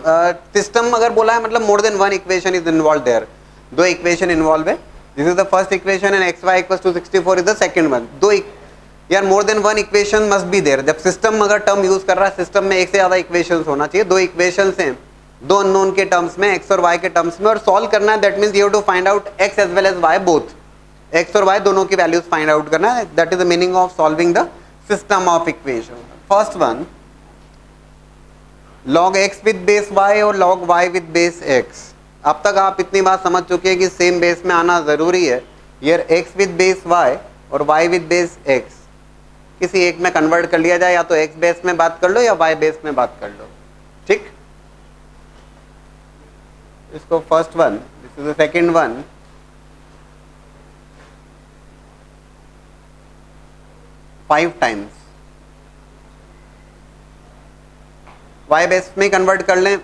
System अगर बोला है मतलब more than one equation is involved there. दो equation involved है. This is the first equation and xy equals to 64 is the second one. दो यार more than one equation must be there. जब system अगर term use कर रहा है, system में एक से ज़्यादा equations होना चाहिए. दो equations हैं, दो unknown के terms में, x और y के terms में, और solve करना है. That means you have to find out x as well as y both. x और y दोनों की वैल्यूज फाइंड आउट करना है. That is the meaning of solving the system of equation. First one, log x with base y और log y with base x. अब तक आप इतनी बात समझ चुके हैं कि सेम बेस में आना जरूरी है. Here x with base y और y विद बेस x किसी एक में कन्वर्ट कर लिया जाए, या तो x बेस में बात कर लो या y बेस में बात कर लो, ठीक. इसको first one, this is the second one. Five times y base में कन्वर्ट कर लें.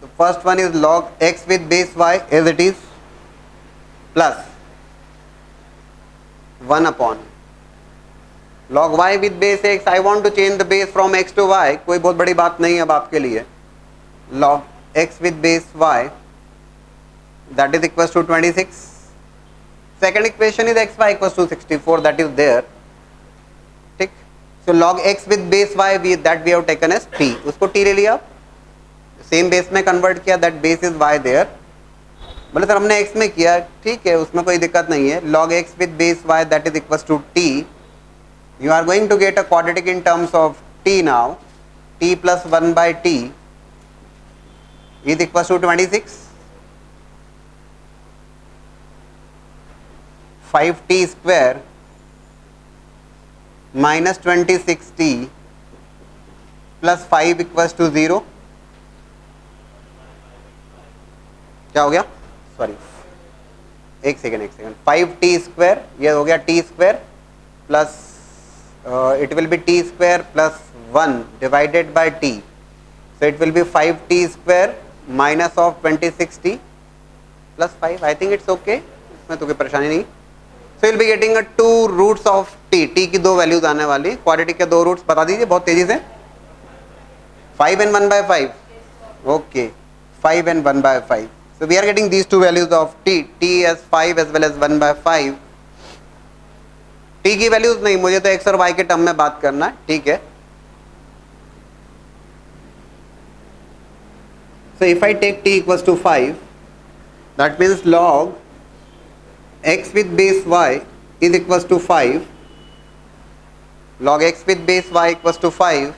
तो first one is log x with base y as it is plus 1 upon log y with base x. I want to change the base from x to y, कोई बहुत बड़ी बात नहीं है अब आपके लिए. log x with base y that is equal to 26. Second equation is xy equal to 64, that is there, ठीक. So log x with base y that we have taken as t, उसको t ले लिया, same base में convert किया, that base is y there. बोले sir हमने x में किया, ठीक है, उसमें कोई दिक्कत नहीं है. log x with base y that is equal to t. You are going to get a quadratic in terms of t now. t plus 1 by t is equal to 26. 5t square minus 26t plus 5 equals to 0. क्या हो गया, sorry एक second. 5t square, ये हो गया t square plus it will B t square plus 1 divided by t. So it will B 5t square minus of 26t plus 5. I think it's okay, इसमें तो कोई परेशानी नहीं. So you'll be getting a 2 roots of t. t की दो values आने वाली. Quadratic के दो रूट्स बता दीजिए बहुत तेजी से. 5 and 1 by 5. Okay, 5 and 1 by 5. So we are getting these two values of t. t as 5 as well as 1 by 5. t की वैल्यूज नहीं, मुझे तो x और y के टर्म में बात करना है, ठीक है. So if I take t equals to 5, that means log x with base y is equals to 5. log x with base y equals to 5.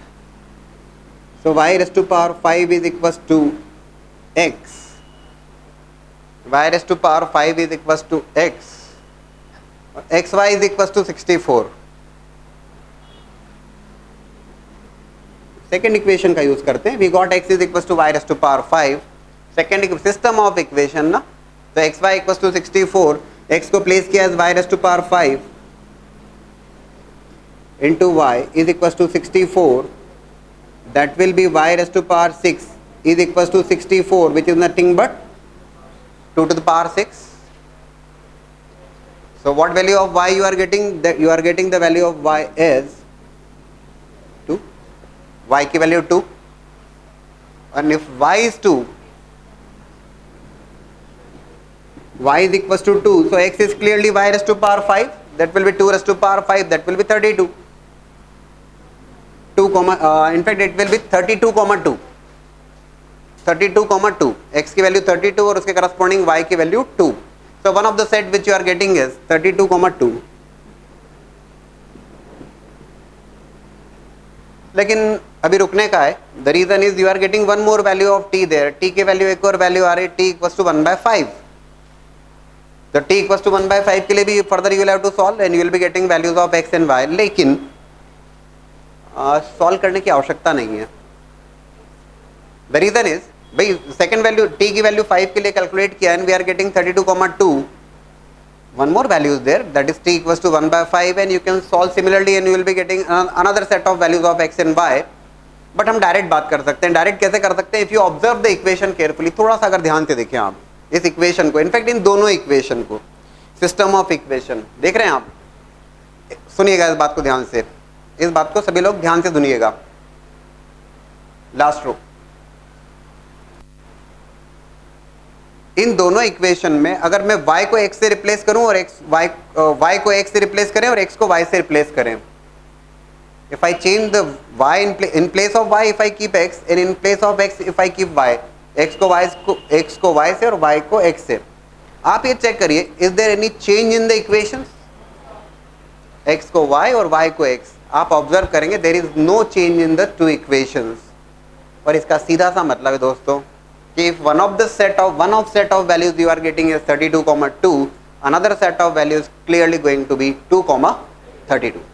So y raised to power 5 is equals to x. y raised to power 5 is equals to x. xy is equals to 64. Second equation का use करते हैं. We got x is equals to y raised to power 5. Second system of equation ना, तो xy equals to 64. x को place किया as y raised to power 5 into y is equals to 64. That will be y raised to power 6 is equals to 64, which is nothing but 2 to the power 6. So what value of y you are getting? That you are getting the value of y is 2. y की value 2, and if y is 2, y is equals to 2, so x is clearly y raised to power 5, that will be 2 raised to power 5, that will be 32. 2 in fact it will be 32 comma 2. 32 comma 2, x की value 32 और उसके corresponding y की value 2. so one of the set which you are getting is 32 comma 2. लेकिन अभी रुकने का है. the reason is you are getting one more value of t there. t की वैल्यू एक और वैल्यू आ रही है, t equals to 1 by 5. तो t इक्वल टू 1/5 के लिए भी further you will have to solve and you will be getting values of x and y, लेकिन सॉल्व करने की आवश्यकता नहीं है। द रीजन इज, भाई सेकंड वैल्यू t की वैल्यू 5 के लिए कैलकुलेट किया and we are getting 32,2, one more value is there, that is t equals to 1/5 and you can solve similarly and you will be getting another set of values of x and y। But हम direct बात कर सकते हैं। Direct कैसे कर सकते हैं? If you observe the equation carefully, थोड़ा सा अगर ध्यान से देखें आप इस इक्वेशन को, इनफैक्ट इन दोनों इक्वेशन को, सिस्टम ऑफ इक्वेशन देख रहे हैं आप, सुनिएगा इस बात को ध्यान से, इस बात को सभी लोग ध्यान से सुनिएगा। लास्ट रो, इन दोनों इक्वेशन में अगर मैं y को x से रिप्लेस करूं और y को x से रिप्लेस करें और x को y से रिप्लेस करें, if I change the y in place of y if I keep x and in place of x if I keep y, x को y से और y को x से, आप ये चेक करिए, is there any change in the equations? x को y और y को x, आप ऑब्जर्व करेंगे there is no change in the two equations। और इसका सीधा सा मतलब है दोस्तों कि if one of set of values you are getting is 32,2, another set of values clearly going to be 2,32।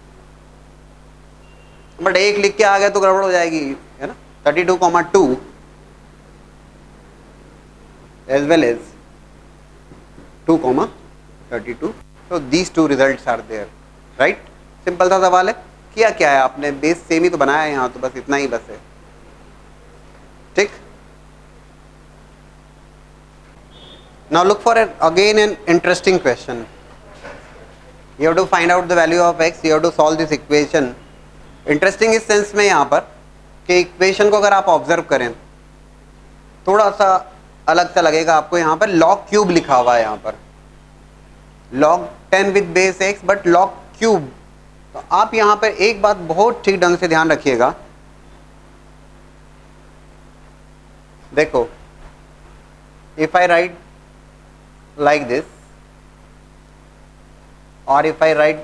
But एक लिख के आ गया तो गड़बड़ हो जाएगी, है ना। 32,2 as well as 2,32, so these two results are there, right? Simple सा सवाल है, किया क्या है आपने, बेस सेम ही तो बनाया है यहाँ, तो बस इतना ही बस है, ठीक। Now look for again an interesting question. You have to find out the value of x, you have to solve this equation। Interesting इस सेंस में यहाँ पर कि इक्वेशन को अगर आप ऑब्जर्व करें थोड़ा सा अलग सा लगेगा आपको। यहाँ पर log क्यूब लिखा हुआ है, यहाँ पर log 10 with base x but log cube. तो आप यहाँ पर एक बात बहुत ठीक ढंग से ध्यान रखिएगा, देखो if I write like this or if I write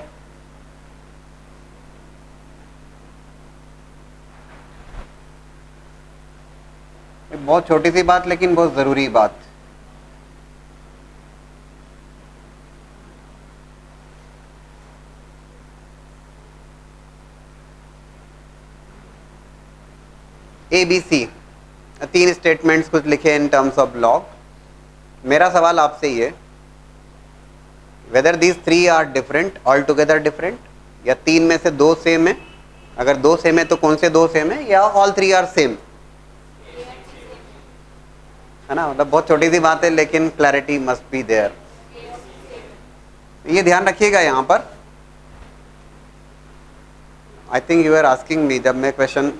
बहुत छोटी सी बात लेकिन बहुत जरूरी बात, ABC 3 स्टेटमेंट्स कुछ लिखे इन टर्म्स ऑफ लॉग। मेरा सवाल आपसे ये, whether these 3 are different, all together different, या 3 में से 2 सेम है, अगर 2 सेम है तो कौन से 2 सेम है, या ऑल 3 आर सेम, है ना। मतलब बहुत छोटी सी बात है लेकिन क्लैरिटी मस्ट बी देयर, ये ध्यान रखिएगा। यहाँ पर I think you are asking me, जब मैं question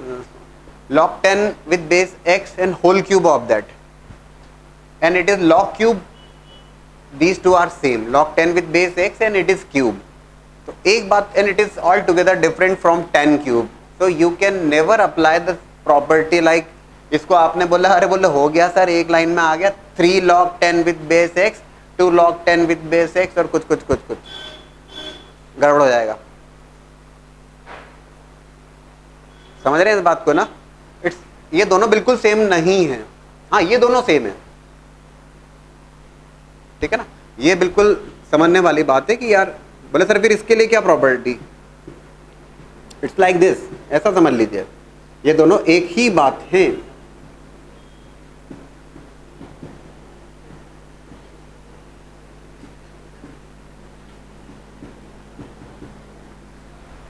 log 10 with base x and whole cube of that and it is log cube, these two are same, log 10 with base x and it is cube। तो एक बात, and it is altogether different from 10 cube, so you can never apply the property like, इसको आपने बोला, अरे बोले हो गया सर, एक लाइन में आ गया 3 log 10 with base x 2 log 10 with base x और कुछ कुछ कुछ कुछ गड़बड़ हो जाएगा। समझ रहे हैं इस बात को ना। ये दोनों बिल्कुल सेम नहीं है, हाँ ये दोनों सेम है, ठीक है ना। ये बिल्कुल समझने वाली बात है कि यार बोले सर फिर इसके लिए क्या प्रॉपर्टी, इट्स लाइक दिस, ऐसा समझ लीजिए, ये दोनों एक ही बात है।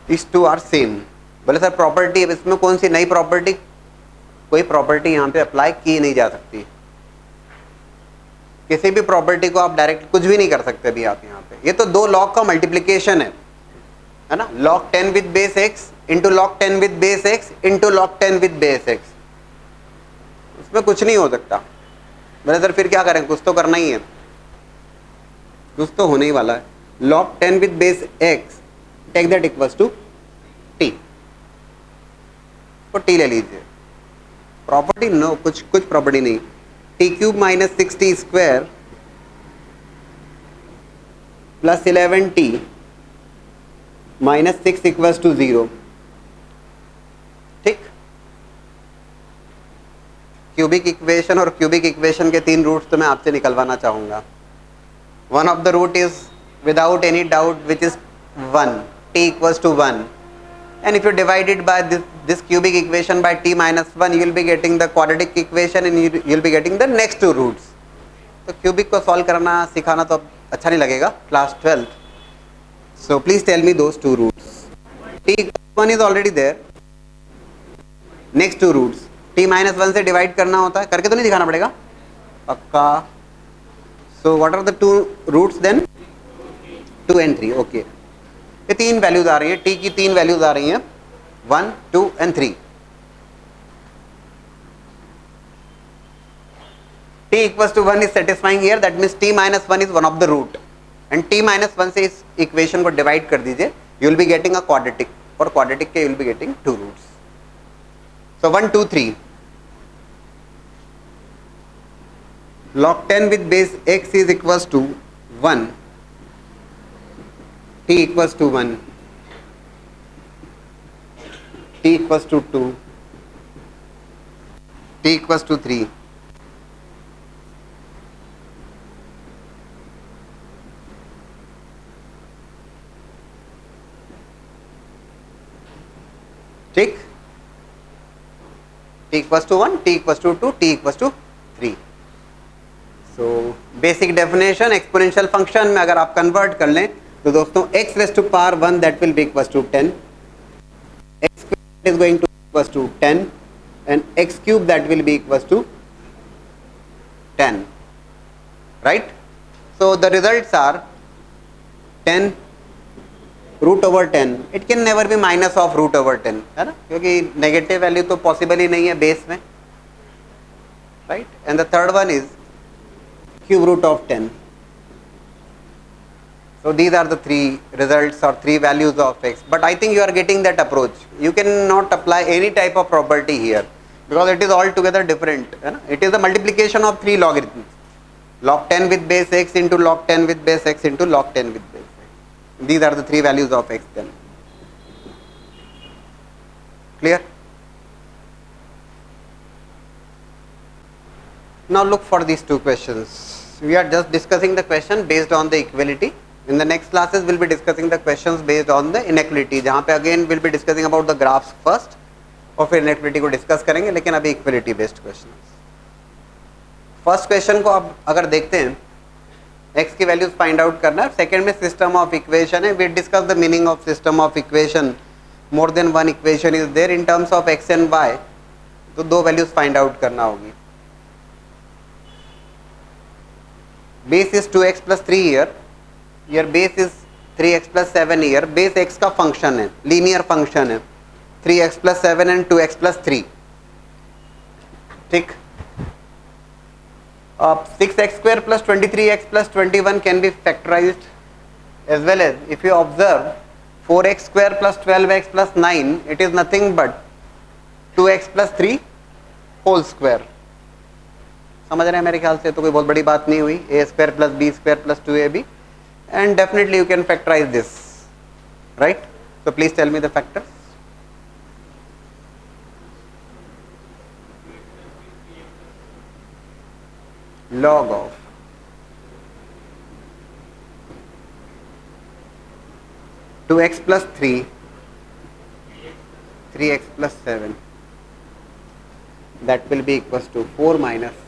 these two are same. बोले सर प्रॉपर्टी, अब इसमें कौन सी नई प्रॉपर्टी, कोई प्रॉपर्टी यहाँ पे अप्लाई की नहीं जा सकती, किसी भी प्रॉपर्टी को आप डायरेक्ट कुछ भी नहीं कर सकते अभी आप यहाँ पे। ये तो 2 लॉग का मल्टीप्लीकेशन है ना, log 10 with base x into log 10 with base x into log 10 with base x, उसमें कुछ नहीं हो सकता। बोले सर फिर क्या करें, कुछ तो करना ही है, कुछ तो होने ही वाला है। log 10 with base x, take that equals to t, तो t ले लीजिए। प्रॉपर्टी नो, कुछ प्रॉपर्टी नहीं, t cube minus 60 square plus 11t minus 6 equals to 0, ठीक। क्यूबिक इक्वेशन और क्यूबिक इक्वेशन के 3 रूट्स तो मैं आपसे निकलवाना चाहूंगा। One of the root is without any doubt, which is 1, t equals to 1. And if you divide it by this cubic equation by t minus 1, you will be getting the quadratic equation and you will be getting the next two roots. तो cubic को solve करना सिखाना तो अब अच्छा नहीं लगेगा, class 12th. So please tell me those two roots. t equals 1 is already there. Next two roots t minus 1 से डिवाइड करना होता है, करके तो नहीं दिखाना पड़ेगा पक्का. So what are the two roots then? 2 and 3. Okay. ये तीन वैल्यूज आ रही हैं, t की तीन वैल्यूज आ रही हैं, 1, 2 and 3. t equals to 1 is satisfying here, that means t minus 1 is one of the root, and t minus 1 से इस इक्वेशन को डिवाइड कर दीजिए, you will be getting a quadratic, और quadratic के you will be getting two roots. So 1, 2, 3. Log 10 with base x is equals to 1. t equals to 1, t equals to 2, t equals to 3. ठीक, t equals to 1, t equals to 2, t equals to 3. So basic definition exponential function में अगर आप convert कर लें तो दोस्तों x raise to power 1 that will be equals to 10, x square is going to equals to 10 and x cube that will be equals to 10, right. So the results are 10 root over 10. It can never be minus of root over 10, है ना, क्योंकि negative value तो possible ही नहीं है base में, right. And the third one is cube root of 10. So these are the three results or three values of x, but I think you are getting that approach. You cannot apply any type of property here because it is altogether different. It is the multiplication of three logarithms, log 10 with base x into log 10 with base x into log 10 with base x. These are the three values of x then. Clear? Now look for these two questions. We are just discussing the question based on the equality. In the next classes we'll be discussing the questions based on the inequality, जहाँ पे again we'll be discussing about the graphs first और फिर inequality को discuss करेंगे, लेकिन अभी equality based questions. First question को आप अगर देखते हैं, x की values find out करना है. Second में system of equation है. We discuss the meaning of system of equation. More than one equation is there in terms of x and y. तो दो values find out करना होगी. Base is 2x plus 3 here. Here base is 3x plus 7 here. Base x का function है, linear function है, 3x plus 7 and 2x plus 3. ठीक. 6x square plus 23x plus 21 can be factorized as well as if you observe 4x square plus 12x plus 9, it is nothing but 2x plus 3 whole square. समझ रहे हैं मेरे ख्याल से, तो कोई बहुत बड़ी बात नहीं हुई. A square plus b square plus 2ab and definitely you can factorize this, right? So please tell me the factors. Log of 2x plus 3, 3x plus 7, that will be equals to 4 minus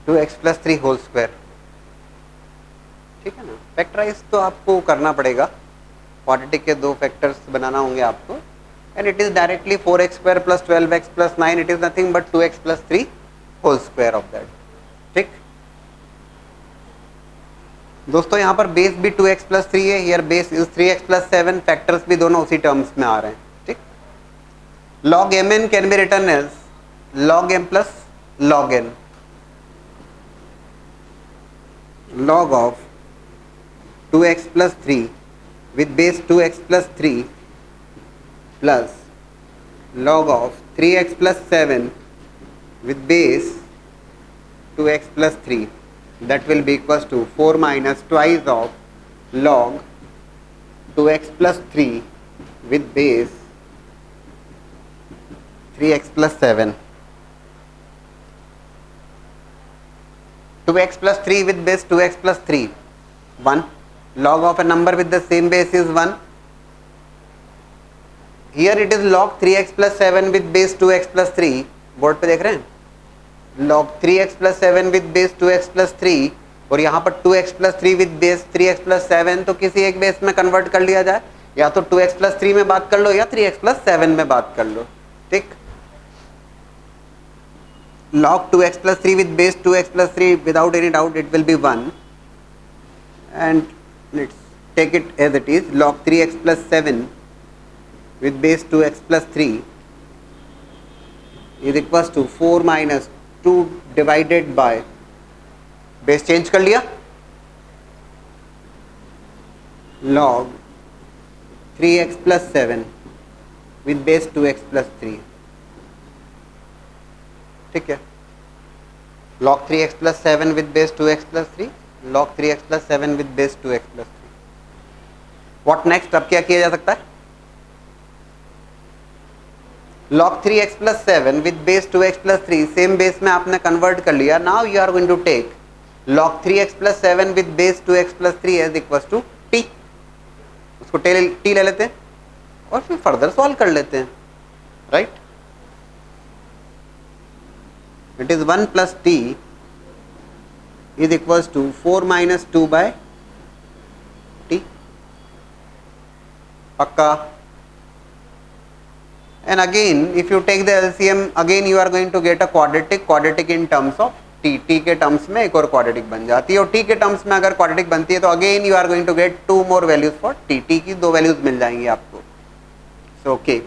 2x plus 3 whole square. ठीक है ना. Factorise तो आपको करना पड़ेगा, quadratic के दो factors बनाना होंगे आपको, and it is directly 4x square plus 12x plus 9, it is nothing but 2x plus 3 whole square of that. ठीक दोस्तों, यहाँ पर बेस भी 2x प्लस 3 है, here base is 3x plus 7, factors भी दोनों उसी टर्म्स में आ रहे हैं. ठीक. log mn can be written as log m plus log n. Log of 2x plus 3 with base 2x plus 3 plus log of 3x plus 7 with base 2x plus 3, that will be equals to 4 minus twice of log 2x plus 3 with base 3x plus 7. 2x plus 3 with base 2x plus 3. 1. Log of a number with the same base is 1. Here it is log 3x plus 7 with base 2x plus 3. Board पे देख रहे हैं, log 3x plus 7 with base 2x plus 3 और यहाँ पर 2x plus 3 with base 3x plus 7. तो किसी एक बेस में कन्वर्ट कर लिया जाए, या तो 2x plus 3 में बात कर लो या 3x plus 7 में बात कर लो. ठीक. Log 2x plus 3 with base 2x plus 3, without any doubt it will be 1, and let's take it as it is. Log 3x plus 7 with base 2x plus 3 is equals to 4 minus 2 divided by, base change कर लिया, log 3x plus 7 with base 2x plus 3. ठीक है, log 3x plus 7 with base 2x plus 3, log 3x plus 7 with base 2x plus 3. What next? अब क्या किया जा सकता है? log 3x plus 7 with base 2x plus 3, same base में आपने कन्वर्ट कर लिया. Now you are going to take log 3x plus 7 with base 2x plus 3 is equals to t. उसको t ले लेते हैं और फिर फर्दर सॉल्व कर लेते हैं. Right, it is 1 plus t is equals to 4 minus 2 by t. पक्का. And again if you take the LCM, again you are going to get a quadratic in terms of t. t के terms में एक और quadratic बन जाती है, और t के टर्म्स में अगर क्वाड्रेटिक बनती है तो again you are going to get 2 more values for t. t की 2 वैल्यूज मिल जाएंगी आपको. सो ओके,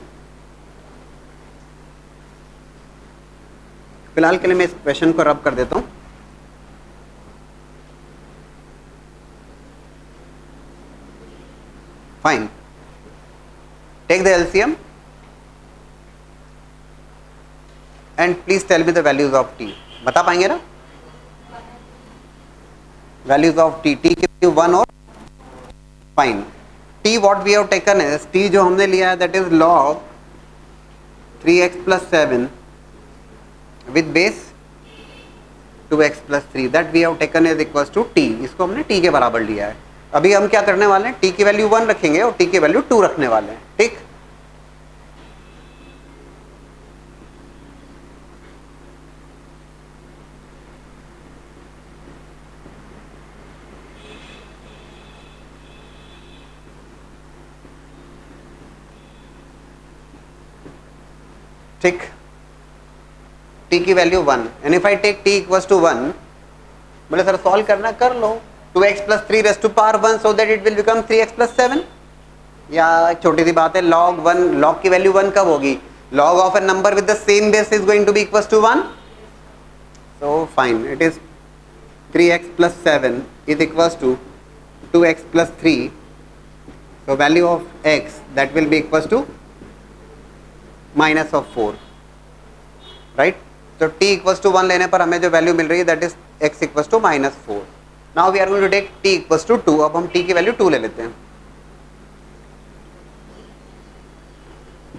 फिलहाल के लिए मैं इस क्वेश्चन को रब कर देता हूं. Fine, take the LCM and please tell me the values of t. बता पाएंगे ना? values of t. t की वैल्यू 1 और fine. t what we have taken is, t जो हमने लिया है that is log 3x plus 7 with base 2x plus 3, that we have taken is equals to t. इसको हमने t के बराबर लिया है. अभी हम क्या करने वाले हैं, t की वैल्यू 1 रखेंगे और t की वैल्यू 2 रखने वाले हैं. ठीक, ठीक. t की value 1, and if I take t equals to 1, बोले सर सॉल्व करना, कर लो. 2x plus 3 raised to power 1 so that it will become 3x plus 7. या एक छोटी सी बात है, log 1, log की वैल्यू 1 कब होगी? log of a number with the same base is going to be equals to 1. so fine, it is 3x plus 7 is equals to 2x plus 3. so value of x that will be equals to minus of 4. Right, तो t equals to 1 लेने पर हमें जो value मिल रही है that is x equals to minus 4. Now we are going to take t equals to 2. अब हम t की वैल्यू 2 ले लेते हैं.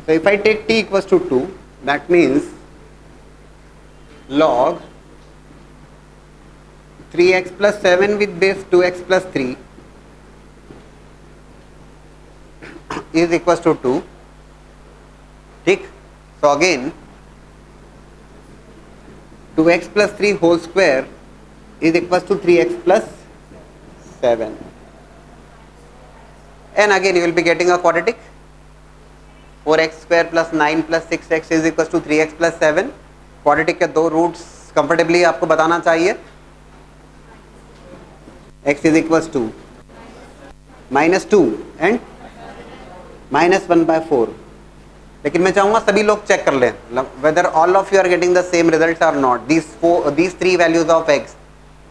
so if I take t equals to 2, that means log 3x plus 7 with base 2x plus 3 is equals to 2. ठीक, so again 2x plus 3 whole square is equals to 3x plus 7, and again you will be getting a quadratic. 4x square plus 9 plus 6x is equals to 3x plus 7. Quadratic के दो roots comfortably आपको बताना चाहिए. x is equals to minus 2 and minus 1 by 4. लेकिन मैं चाहूंगा सभी लोग चेक कर लें whether all of you are getting the same result और not. These 3 values of x,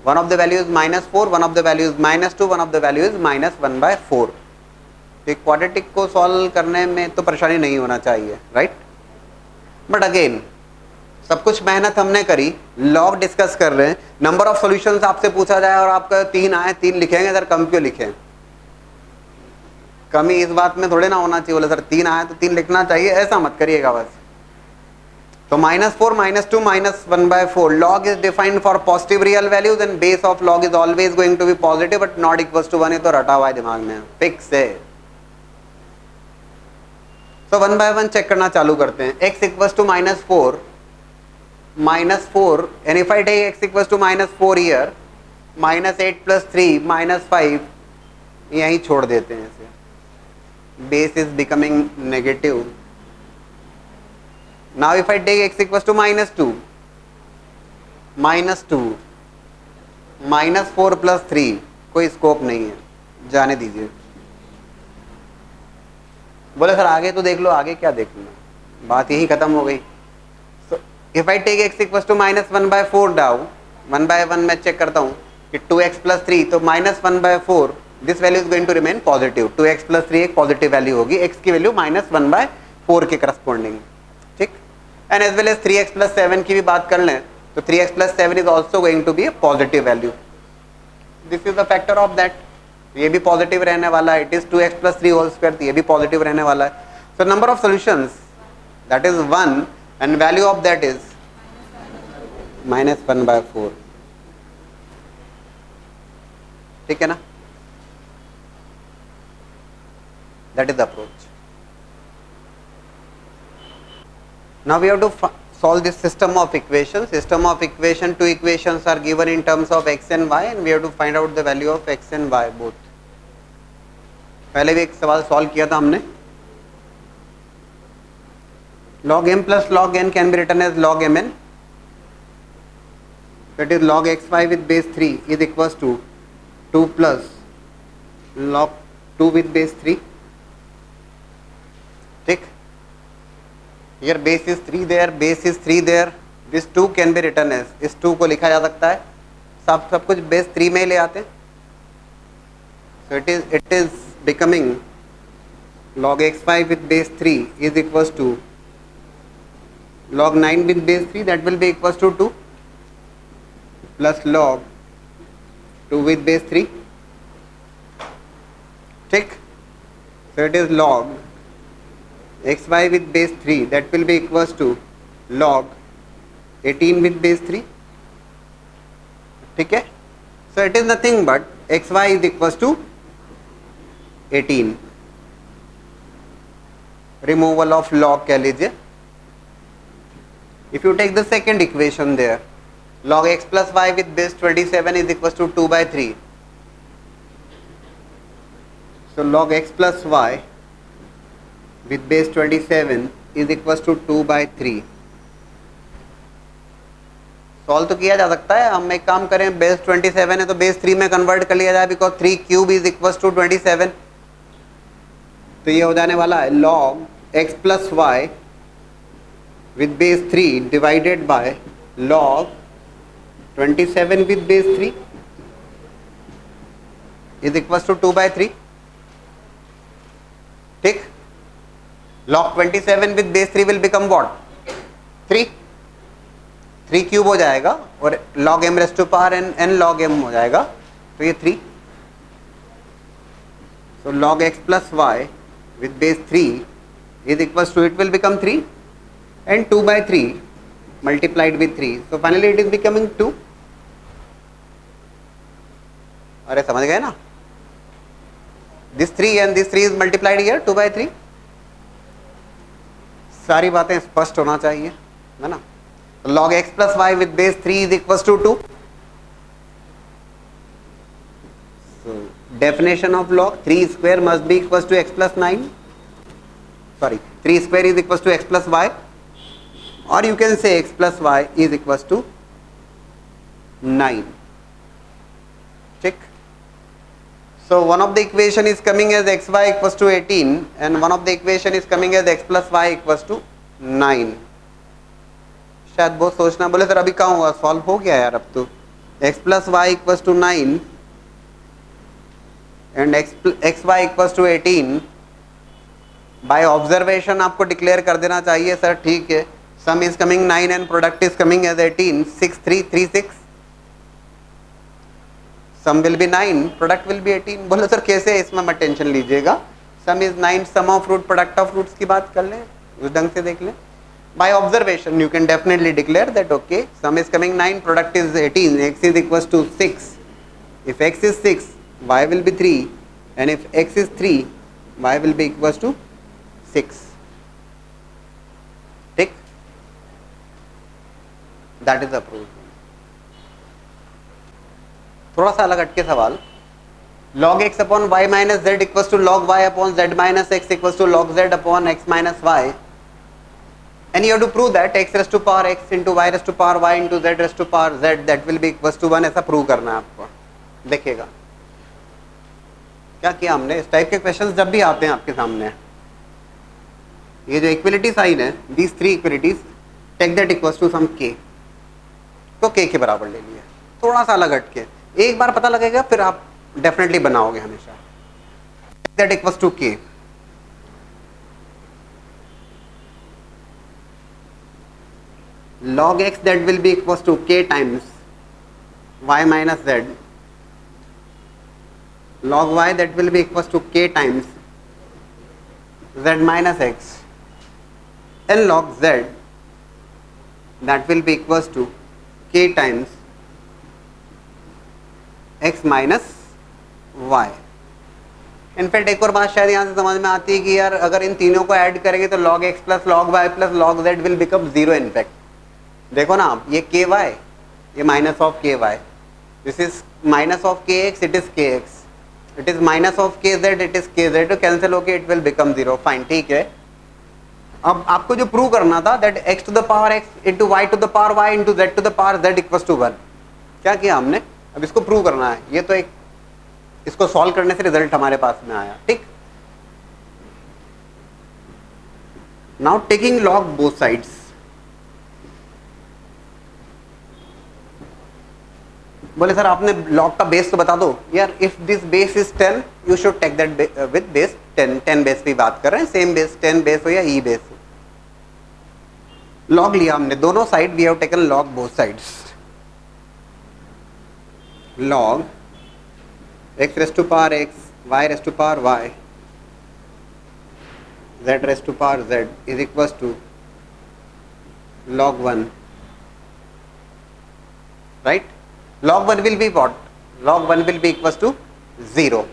one of the value is -4, one of the value is -2, one of the value is -1 by 4. तो quadratic को solve करने में तो परेशानी नहीं होना चाहिए, राइट. बट अगेन सब कुछ मेहनत हमने करी, लॉग डिस्कस कर रहे हैं, नंबर ऑफ सॉल्यूशंस आपसे पूछा जाए और आपका 3 आए, 3 लिखेंगे सर, कम क्यों लिखें? कमी इस बात में थोड़े ना होना चाहिए, बोले सर 3 आए तो 3 लिखना चाहिए, ऐसा मत करिएगा बस. तो -4 -2 -1/4 log is defined for positive real values and base of log is always going to be positive but not equals to 1. ये तो रटा हुआ है दिमाग में, फिक्स है. तो 1/1 चेक करना चालू करते हैं. x equals to -4 and if I take x equals to -4 here, -8 + 3 -5 यहीं छोड़ देते हैं इसे. Base is becoming negative. Now if I take x equals to -2 -4 + 3 कोई स्कोप नहीं है, जाने दीजिए. बोले सर आगे तो देख लो, आगे क्या देख लो, बात यही खत्म हो गई. So if I take x equals to -1/4 डाउ 1/1 मैं चेक करता हूँ कि 2x + 3 तो -1/4 this value is going to remain positive. 2x + 3 एक पॉजिटिव वैल्यू होगी, x की वैल्यू -1/4 के करस्पॉन्डिंग. ठीक. And as well as 3x + 7 की भी बात कर लें तो 3x + 7 is also going to be a positive value. This is the factor of that. ये भी पॉजिटिव रहने वाला है. It is 2x + 3 whole square, ये भी पॉजिटिव रहने वाला है. So number of solutions that is 1 and value of that is -1/4. ठीक है ना. That is the approach. Now we have to solve this system of equations. System of equation, two equations are given in terms of x and y and we have to find out the value of x and y both. पहले भी एक सवाल solve किया था हमने. log m plus log n can be written as log mn. That is log xy with base 3 is equals to 2 plus log 2 with base 3. ठीक. Here base is 3 there, base is 3 there. This 2 can be written as, इस 2 को लिखा जा सकता है, सब कुछ base 3 में ले आते हैं. So it is becoming log xy with base 3 is equals to log 9 with base 3, that will be equals to 2 plus log 2 with base 3. ठीक. So it is log xy with base 3, that will be equals to log 18 with base 3. ठीक है. So it is nothing but xy is equals to 18. Removal of log कह लीजिए. If you take the second equation there, log x plus y with base 27 is equals to 2/3. So log x plus y with base 27 is equals to 2/3. Solve तो किया जा सकता है. हम एक काम करें, बेस 27 है तो बेस 3 में कन्वर्ट कर लिया जाए, because 3 cube is equals to 27. तो ये हो जाने वाला है log x plus y with base 3 divided by log 27 with base 3 is equals to 2/3. ठीक. log 27 with base 3 will become what? 3 cube हो जाएगा और log m raised to power n log m हो जाएगा, तो ये 3. so log x plus y with base 3 is equals to, it will become 3 and 2/3 multiplied with 3, so finally it is becoming 2. अरे समझ गए ना. this 3 and this 3 is multiplied here 2/3. सारी बातें स्पष्ट होना चाहिए, है ना. log x plus y with base 3 is equals to 2. so definition of log 3 square must be equals to x plus 9. sorry, 3 square is equals to x plus y, or you can say x plus y is equals to 9. check. so one of the equation is coming as xy equals to 18 and one of the equation is coming as x plus y equals to 9. शायद बहुत सोचना, बोले sir अभी कहाँ हुआ, solve हो गया यार अब तो. x plus y equals to 9 and x y equals to 18. By observation आपको डिक्लेयर कर देना चाहिए सर ठीक है, sum is coming 9 and product is coming as 18. 6 3 3 6, sum will be 9, product will be 18. बोलो सर कैसे, इसमें मत टेंशन लीजिएगा, sum is 9, sum of root product of roots की बात कर लें, उस ढंग से देख लें. By observation you can definitely declare that okay, sum is coming 9, product is 18, x is equals to 6. If x is 6, y will be 3, and if x is 3, y will be equals to 6. ठीक, that is the proof. थोड़ा सा अलग हटके सवाल, log x upon y minus z equals to log y upon z minus x equals to log z upon x minus y, and you have to prove that x raised to power x into y raised to power y into z raised to power z that will be equals to 1, ऐसा prove करना है आपको. देखिएगा क्या किया हमने. इस type के क्वेश्चंस जब भी आते हैं आपके सामने, ये जो इक्वलिटी साइन है, these 3 equalities, take that equals to some k, तो k के बराबर ले लिया. थोड़ा सा अलग हटके, एक बार पता लगेगा फिर आप डेफिनेटली बनाओगे हमेशा. That equals to k, log x that will be equals to k times y minus z, log y that will be equals to k times z minus x, and log z that will be equals to k times x minus y. In fact एक और बात शायद यहाँ से समझ में आती है कि यार अगर इन तीनों को ऐड करेंगे तो log x plus log y plus log z will become 0. In fact देखो ना आप, ये ky, ये minus of ky, this is minus of kx, it is kx, it is minus of kz, it is kz, तो cancel होके it will become 0. Fine, ठीक है. अब आपको जो प्रूव करना था that x to the power x into y to the power y into z to the power z equals to 1, क्या किया हमने. अब इसको प्रूव करना है. ये तो एक, इसको सॉल्व करने से रिजल्ट हमारे पास में आया. ठीक, now taking log both sides, बोले सर आपने लॉग का बेस तो बता दो. यार if this base is 10 you should take that with base 10. 10 base पे बात कर रहे हैं, सेम बेस 10 बेस हो या ई बेस हो. लॉग लिया हमने दोनों side, we have taken log both sides. log x raised to power x, y raised to power y, z raised to power z is equals to log 1, right. Log 1 will be what? Log 1 will be equals to 0.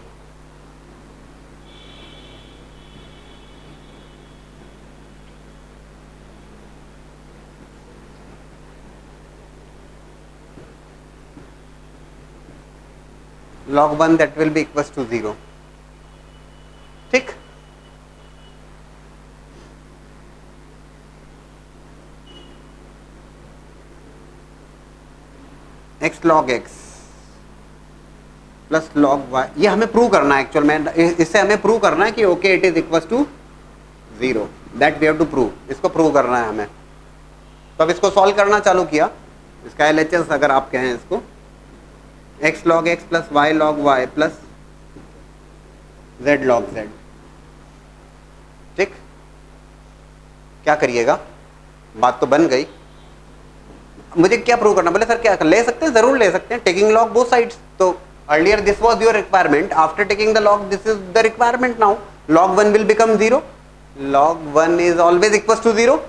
Log 1 that will be equals to 0. ठीक, x log x plus log y, ये हमें prove करना है actual में. इससे हमें prove करना है कि okay it is equals to 0, that we have to prove. इसको प्रूव करना है हमें. तो अब इसको सॉल्व करना चालू किया. इसका LHS अगर आप कहें इसको, x log x plus y log y plus z log z. ठीक, क्या करिएगा, बात तो बन गई. मुझे क्या प्रूव करना, बोले सर क्या ले सकते हैं, जरूर ले सकते हैं. टेकिंग लॉग बोथ साइड्स, तो earlier this was your requirement, after taking the log this is the requirement now. log 1 will become 0, log 1 is always equals to 0.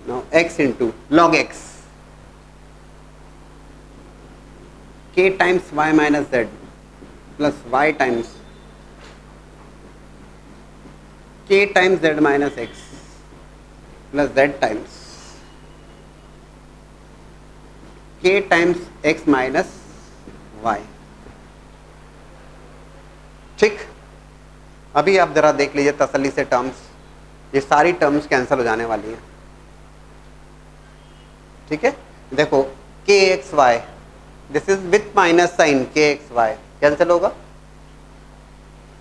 now x into log x, k times y minus z plus y times k times z minus x plus z times k times x minus y. ठीक, अभी आप जरा देख लीजिए तसल्ली से terms, ये सारी टर्म्स कैंसिल हो जाने वाली हैं. ठीक है, देखो k x y, this is with minus sign k x y, cancel होगा,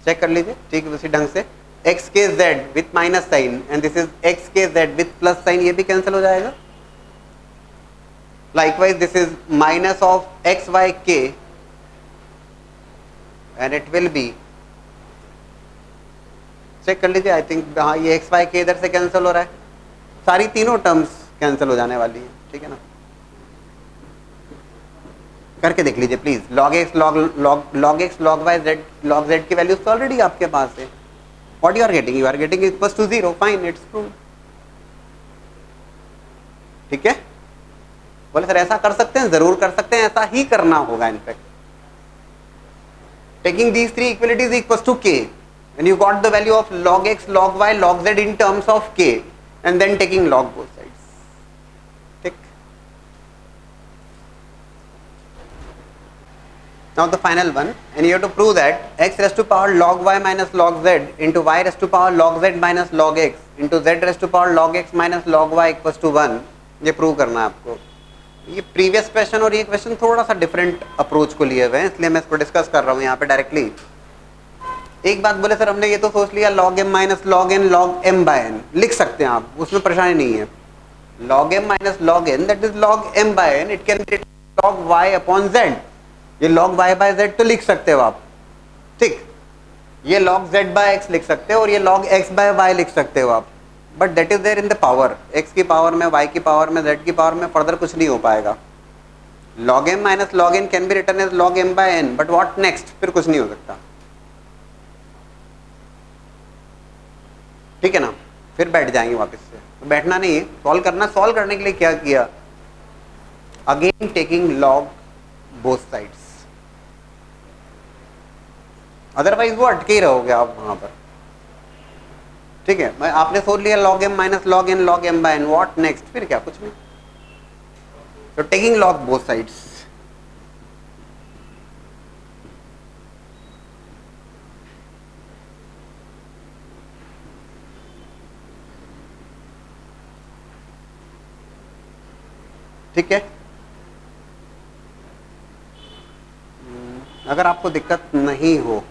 चेक कर लीजिए. ठीक है, उसी ढंग से x k z with minus sign and this is x k z with plus sign, ये भी कैंसिल हो जाएगा. Likewise this is minus of x y k and it will be, check कर लीजिए. आई थिंक हाँ, ये x y के इधर से कैंसिल हो रहा है, सारी तीनों टर्म्स कैंसिल हो जाने वाली है. ठीक है ना, करके देख लीजिए please. log x log y z log z की वैल्यूज तो ऑलरेडी आपके पास है. What you are getting, you are getting equals to 0. Fine, it's prove. ठीक है, बोले सर ऐसा कर सकते हैं, जरूर कर सकते हैं, ऐसा ही करना होगा in fact. Taking these three equalities equals to k and you got the value of log x, log y, log z in terms of k and then taking log both sides. ठीक. Now the final one, and you have to prove that x raised to power log y minus log z into y raised to power log z minus log x into z raised to power log x minus log y equals to 1. ये prove करना है आपको. ये previous question और ये question थोड़ा सा different approach को लिए हुए हैं, इसलिए मैं इसको डिस्कस कर रहा हूँ यहाँ पे डायरेक्टली. एक बात बोले सर हमने ये तो सोच लिया log m minus log n log m by n, लिख सकते हैं आप, उसमें परेशानी नहीं है. log m minus log n that is log m by n, it can be log y upon z. ये log y by z तो लिख सकते हो आप, ठीक. ये log z by x लिख सकते हो और ये log x by y लिख सकते हो आप, but that is there in the power, x की पावर में, y की पावर में, z की पावर में, फर्दर कुछ नहीं हो पाएगा. log m minus log n can be written as log m by n, but what next, फिर कुछ नहीं हो सकता. ठीक है ना, फिर बैठ जाएंगे वापस से. तो बैठना नहीं है, सॉल्व करना. सॉल्व करने के लिए क्या किया, again taking log both sides, otherwise वो अटके ही रहोगे आप वहां पर. ठीक है, मैं आपने सोच लिया log m minus log n log m by n, what next, फिर क्या, कुछ नहीं. तो टेकिंग लॉग बोथ साइड्स. ठीक है, अगर आपको दिक्कत नहीं हो,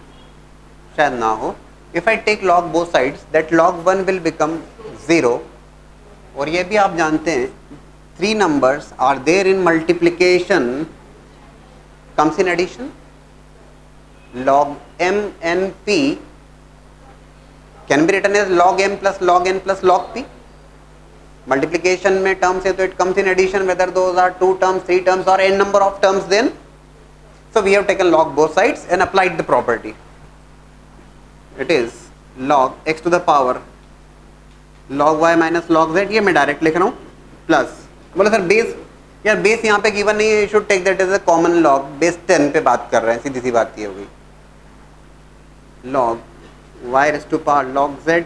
शायद ना हो, if I take log both sides that log 1 will become 0. और ये भी आप जानते हैं, 3 numbers are there in multiplication comes in addition. log m n p can be written as log m plus log n plus log p. Multiplication में terms है तो it comes in addition whether those are 2 terms, 3 terms और n number of terms then. So we have taken log both sides and applied the property. It is log x to the power log y minus log z, ये मैं direct लिख रहा हूँ, plus. बोले sir base, यार base यहाँ पे given नहीं है, you should take that as a common log. Base 10 पे बात कर रहे हैं, सीधी सी बात ये होगी. log y raised to power log z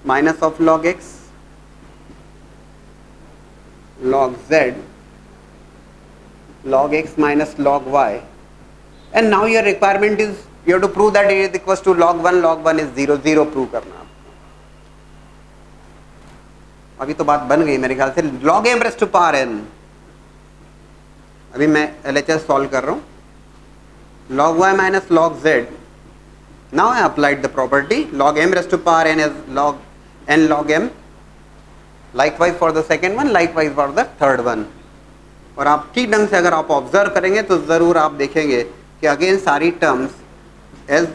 minus of log x log z log x minus log y, and now your requirement is you have to prove that it is equals to log 1 is 0, 0 prove करना. अभी तो बात बन गई मेरे ख्याल से. log m raised to power n, अभी मैं LHS सॉल्व कर रहा हूँ. log y minus log z, now I applied the property log m raised to power n is log n log m, likewise for the second one, likewise for the third one. और आप ठीक ढंग से अगर आप observe करेंगे तो ज़रूर आप देखेंगे कि अगेन सारी terms as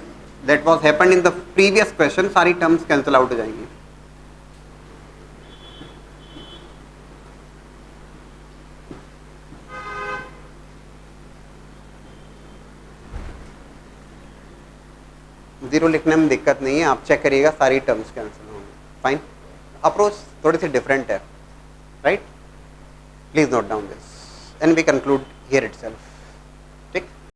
that was happened in the previous question, सारी टर्म्स कैंसिल आउट हो जाएंगी. जीरो लिखने में दिक्कत नहीं है, आप चेक करिएगा सारी टर्म्स कैंसिल होंगी. फाइन, अप्रोच थोड़ी सी डिफरेंट है, right. Please note down this and we conclude here itself.